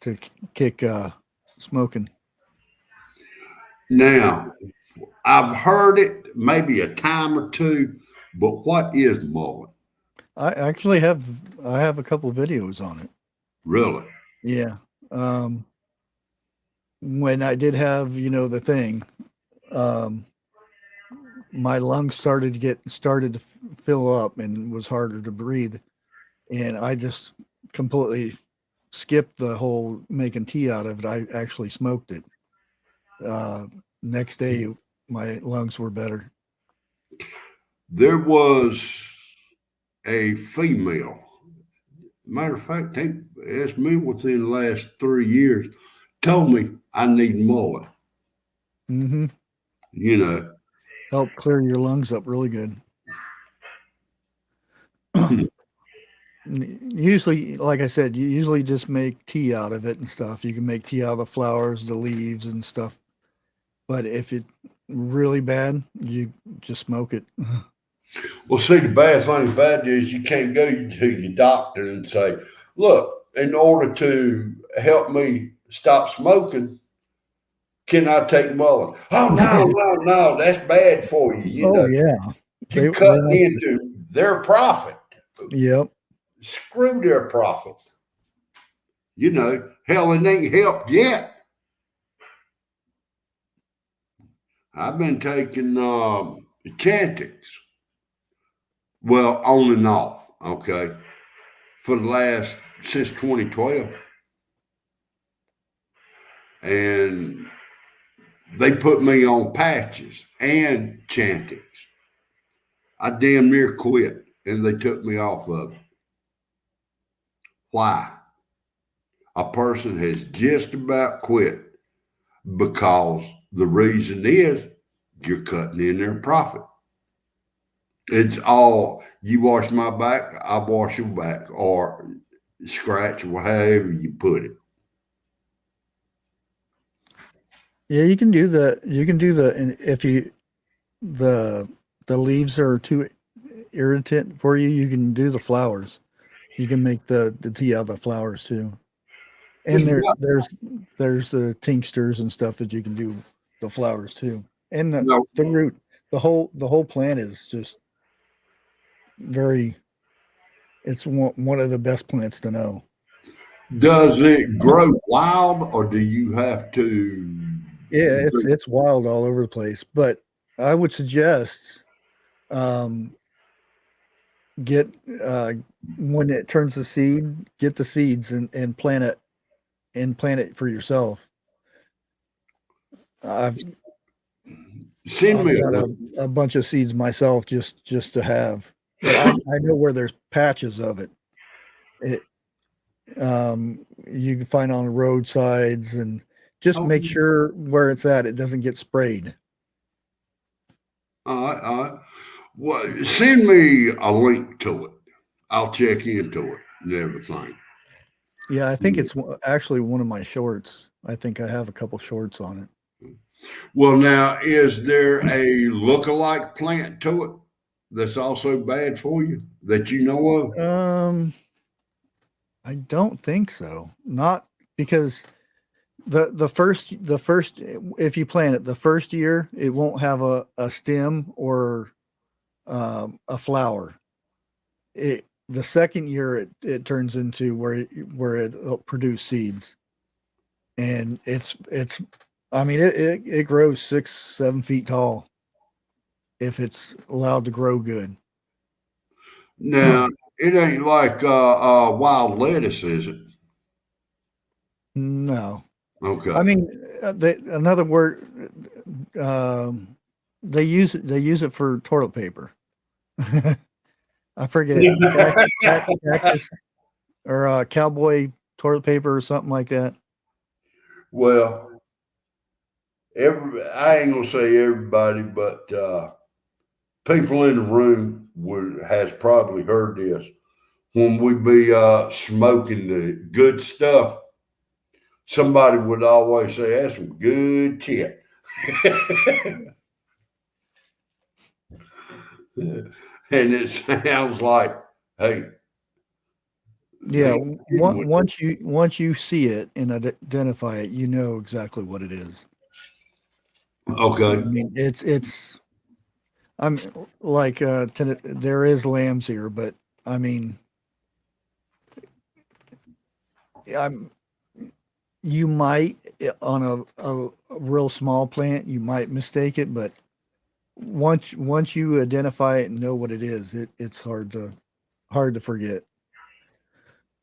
to kick smoking. Now, I've heard it maybe a time or two, but what is mullet? I actually have a couple of videos on it. Really? Yeah. When I did have, the thing, my lungs started to fill up and was harder to breathe, and I just completely skipped the whole making tea out of it. I actually smoked it. Next day, my lungs were better. There was a female. Matter of fact, they asked me within the last 3 years, told me I need mullet. Mm-hmm. Help clear your lungs up really good. Usually, like I said, you usually just make tea out of it and stuff. You can make tea out of the flowers, the leaves, and stuff. But if it's really bad, you just smoke it. Well, see, the bad thing about it is you can't go to your doctor and say, "Look, in order to help me stop smoking, can I take mullet?" "Oh, no, that's bad for you." Oh yeah, You cutting into their profit. Yep. Screw their profit. Hell, it ain't helped yet. I've been taking Chantix. Well, on and off, okay, since 2012. And they put me on patches and Chantix. I damn near quit, and they took me off of it. Why? A person has just about quit because the reason is you're cutting in their profit. It's all you wash my back, I wash your back, or scratch, however you put it. Yeah, you can do the, and if you, the, the leaves are too irritant for you, you can do the flowers. You can make the tea out of the flowers too. It's And there's the tinctures and stuff that you can do the flowers too. And no, the root, the whole plant is just very, it's one of the best plants to know. does it grow wild or do you have to? Yeah, it's wild all over the place, but I would suggest um get when it turns to seed, get the seeds and plant it for yourself. I've Send I've me a got link. a bunch of seeds myself just to have. But I know where there's patches of it. It you can find on the roadsides, and just Oh, make sure where it's at it doesn't get sprayed. all right, all right. Well, send me a link to it. I'll check into it and everything. Yeah, I think it's actually one of my shorts. I think I have a couple shorts on it. Well, now, is there a look-alike plant to it that's also bad for you that you know of? I don't think so. Not because the first if you plant it the first year, it won't have a stem or a flower. It the second year it turns into where it'll produce seeds, and it's I mean it grows 6-7 feet tall if it's allowed to grow good. Now, it ain't like wild lettuce, is it? No, I Okay. mean another word, they use it for toilet paper. I forget, cactus or cowboy toilet paper or something like that. Well, I ain't gonna say everybody, but people in the room has probably heard this. When we be smoking the good stuff, somebody would always say, "That's some good shit." And it sounds like, hey, Yeah, they getting with it. once you see it and identify it, you know exactly what it is. I Okay. mean, I'm like there is lambs here, but I mean, I'm you might on a real small plant, you might mistake it, but once you identify it and know what it is, it's hard to forget.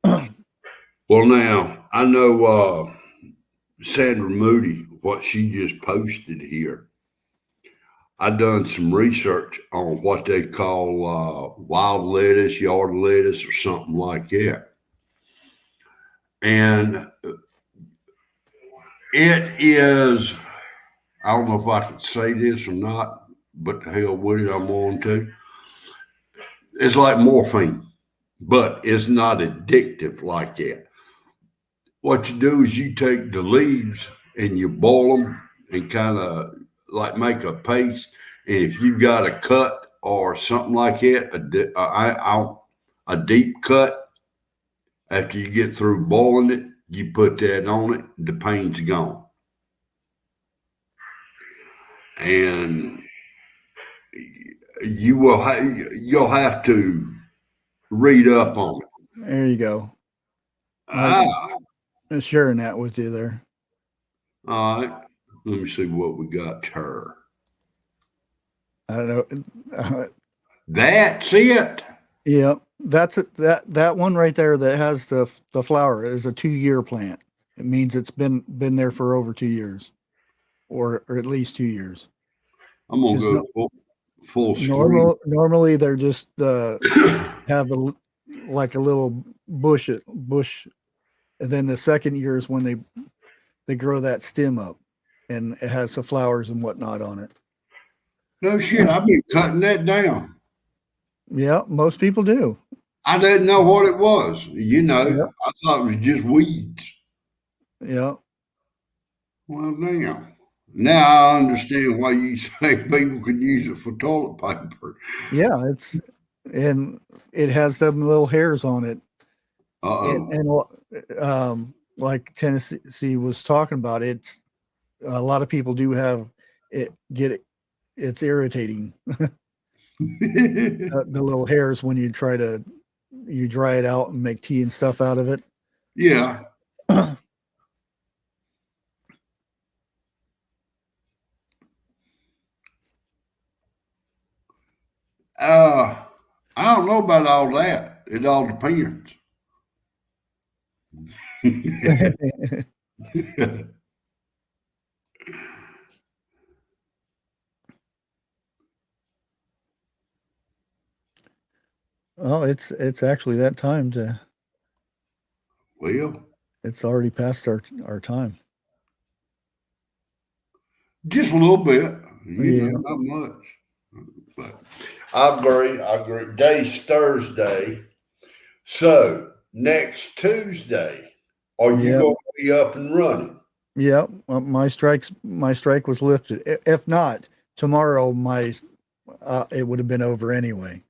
Well, now I know Sandra Moody, what she just posted here. I done some research on what they call wild lettuce, yard lettuce, or something like that. And it is, I don't know if I can say this or not, but the hell with it, I'm on to. It's like morphine, but it's not addictive like that. What you do is you take the leaves and you boil them and kind of like make a paste. And if you got a cut or something like that, a deep cut, after you get through boiling it, you put that on it, the pain's gone. And you'll have to read up on it. There you go. Ah, I'm sharing that with you there. all right. Let me see what we got here. I don't know. That's it. Yeah, that's it. That one right there that has the flower is a 2-year plant. It means it's been there for over 2 years, or at least 2 years. I'm gonna Because go full screen. normally they're just have like a little bush, and then the second year is when they grow that stem up, and it has the flowers and whatnot on it. No shit, I've been cutting that down. Yeah, most people do. I didn't know what it was. Yeah. I thought it was just weeds. Yeah. Well, now I understand why you say people could use it for toilet paper. Yeah, and it has them little hairs on it. Uh-oh. And like Tennessee was talking about, it's a lot of people do have it's irritating. The little hairs when you dry it out and make tea and stuff out of it. Yeah. I don't know about all that. It all depends. Oh, it's actually that time Well, it's already past our time. just a little bit, Yeah. not much. But I agree. Day's Thursday. So next Tuesday, are you Yep. going to be up and running? Yeah, my strike was lifted. If not, tomorrow it would have been over anyway.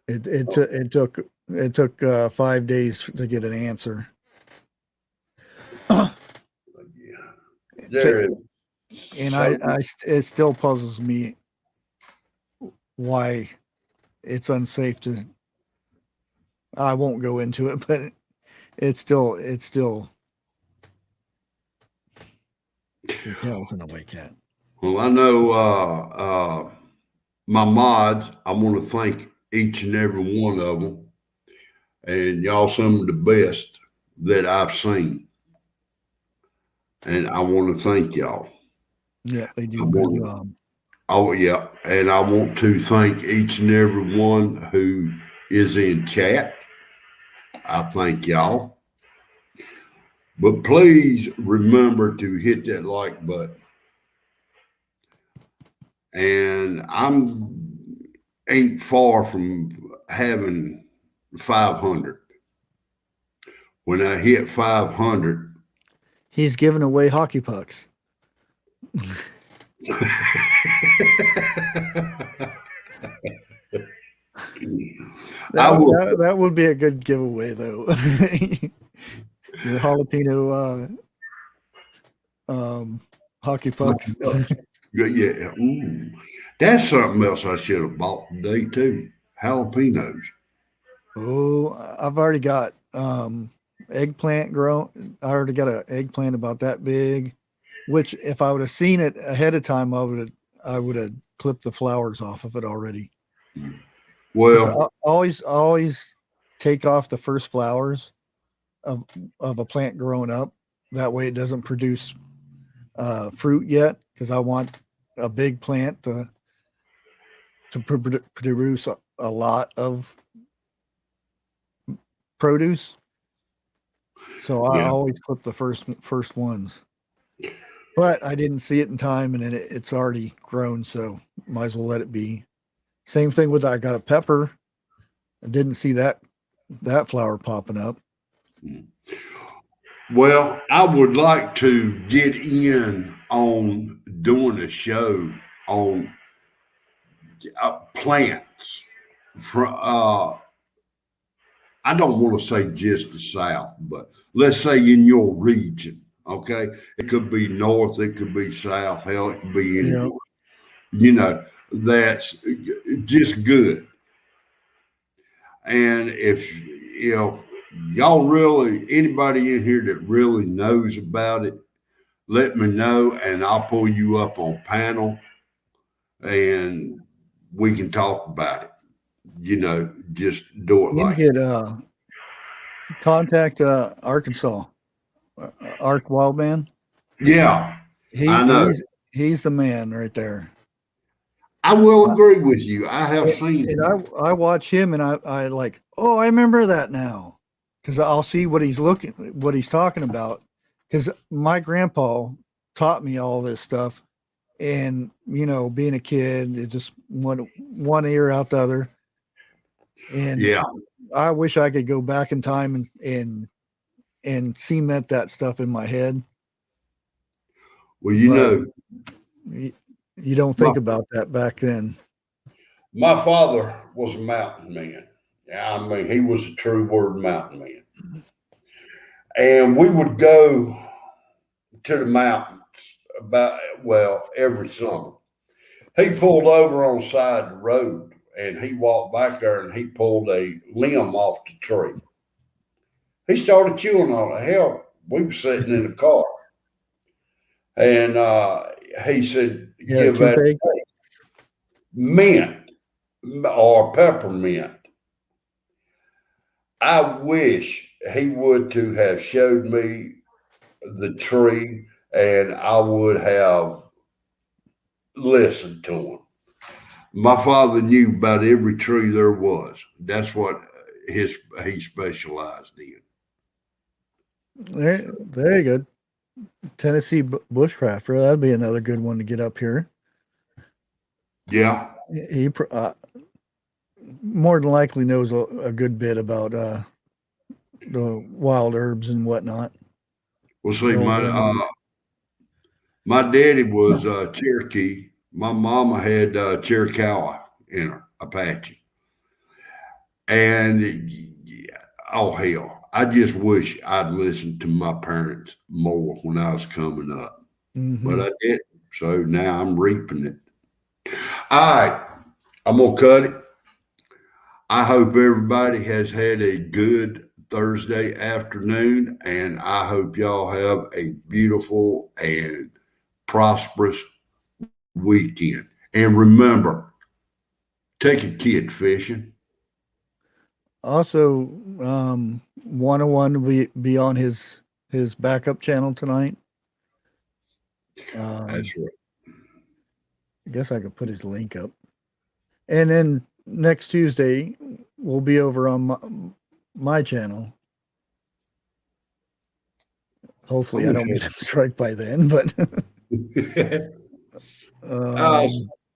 It took 5 days to get an answer. Yeah. There is. And So- it still puzzles me why it's unsafe to. I won't go into it, but it's still your tail's gonna wake up. Well, I know my mods, I want to thank each and every one of them. And y'all some of the best that I've seen. And I want to thank y'all. Yeah, they do a good job. Oh, yeah. And I want to thank each and every one who is in chat. I thank y'all. But please remember to hit that like button. And ain't far from having 500. When I hit 500, He's giving away hockey pucks. That would be a good giveaway, though. Your jalapeno hockey pucks. Yeah. Ooh. That's something else I should have bought today, too. Jalapenos. Oh, I've already got eggplant grown. I already got an eggplant about that big, which if I would have seen it ahead of time, I would have clipped the flowers off of it already. Well, I always take off the first flowers of a plant growing up. That way it doesn't produce fruit yet, because I want a big plant to produce a lot of produce. So I always clip the first ones. But I didn't see it in time, and it's already grown, so might as well let it be. Same thing with I got a pepper. I didn't see that flower popping up. Well, I would like to get in on doing a show on plants. I don't want to say just the South, but let's say in your region. Okay, it could be north, it could be south, hell, it could be anywhere. That's just good. And if y'all really, anybody in here that really knows about it, let me know, and I'll pull you up on panel, and we can talk about it. Just do it You like can get contact Arkansas, Ark Wildman. Yeah, I know. He's the man right there. I will agree with you. I have seen and him. I watch him, and I like, oh, I remember that now, because I'll see what he's talking about. Because my grandpa taught me all this stuff. And, you know, being a kid, it's just one ear out the other. And Yeah. I wish I could go back in time and cement that stuff in my head. Well, you know, you don't think about that back then. My father was a mountain man. I mean, he was a true word mountain man. And we would go to the mountains every summer. He pulled over on the side of the road and he walked back there and he pulled a limb off the tree. He started chewing on it. Hell, we were sitting in the car. And he said, give that mint or peppermint. I wish he would to have showed me the tree and I would have listened to him. My father knew about every tree there was. That's what he specialized in. Very good. Tennessee bushcraft. That'd be another good one to get up here. Yeah. He more than likely knows a good bit about the wild herbs and whatnot. Well, see, my daddy was Cherokee. My mama had Cherokee in her, Apache. And oh hell, I just wish I'd listened to my parents more when I was coming up. Mm-hmm. But I didn't. So now I'm reaping it. All right, I'm gonna cut it. I hope everybody has had a good Thursday afternoon, and I hope y'all have a beautiful and prosperous weekend. And remember, take a kid fishing. Also, 101 will be on his backup channel tonight. That's right. I guess I could put his link up. And then next Tuesday, we'll be over on my channel. Hopefully, I don't get a strike by then, but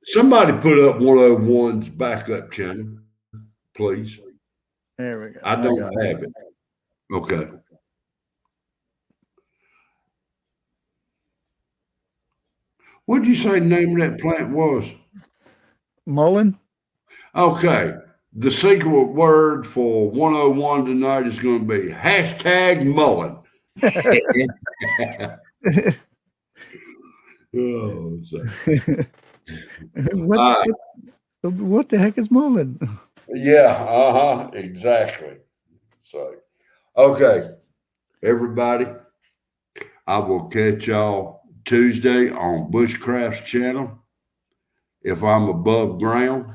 somebody put up 101's backup channel, please. There we go. I don't have it. Okay. What did you say the name of that plant was? Mullen. Okay. The secret word for 101 tonight is going to be #Mullen. What the heck is Mullen? Yeah, exactly. So, okay, everybody, I will catch y'all Tuesday on Bushcraft's channel if I'm above ground,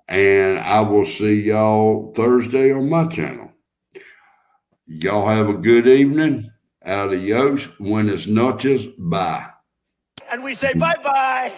and I will see y'all Thursday on my channel. Y'all have a good evening. Adios. Buenas noches. Bye. And we say bye-bye.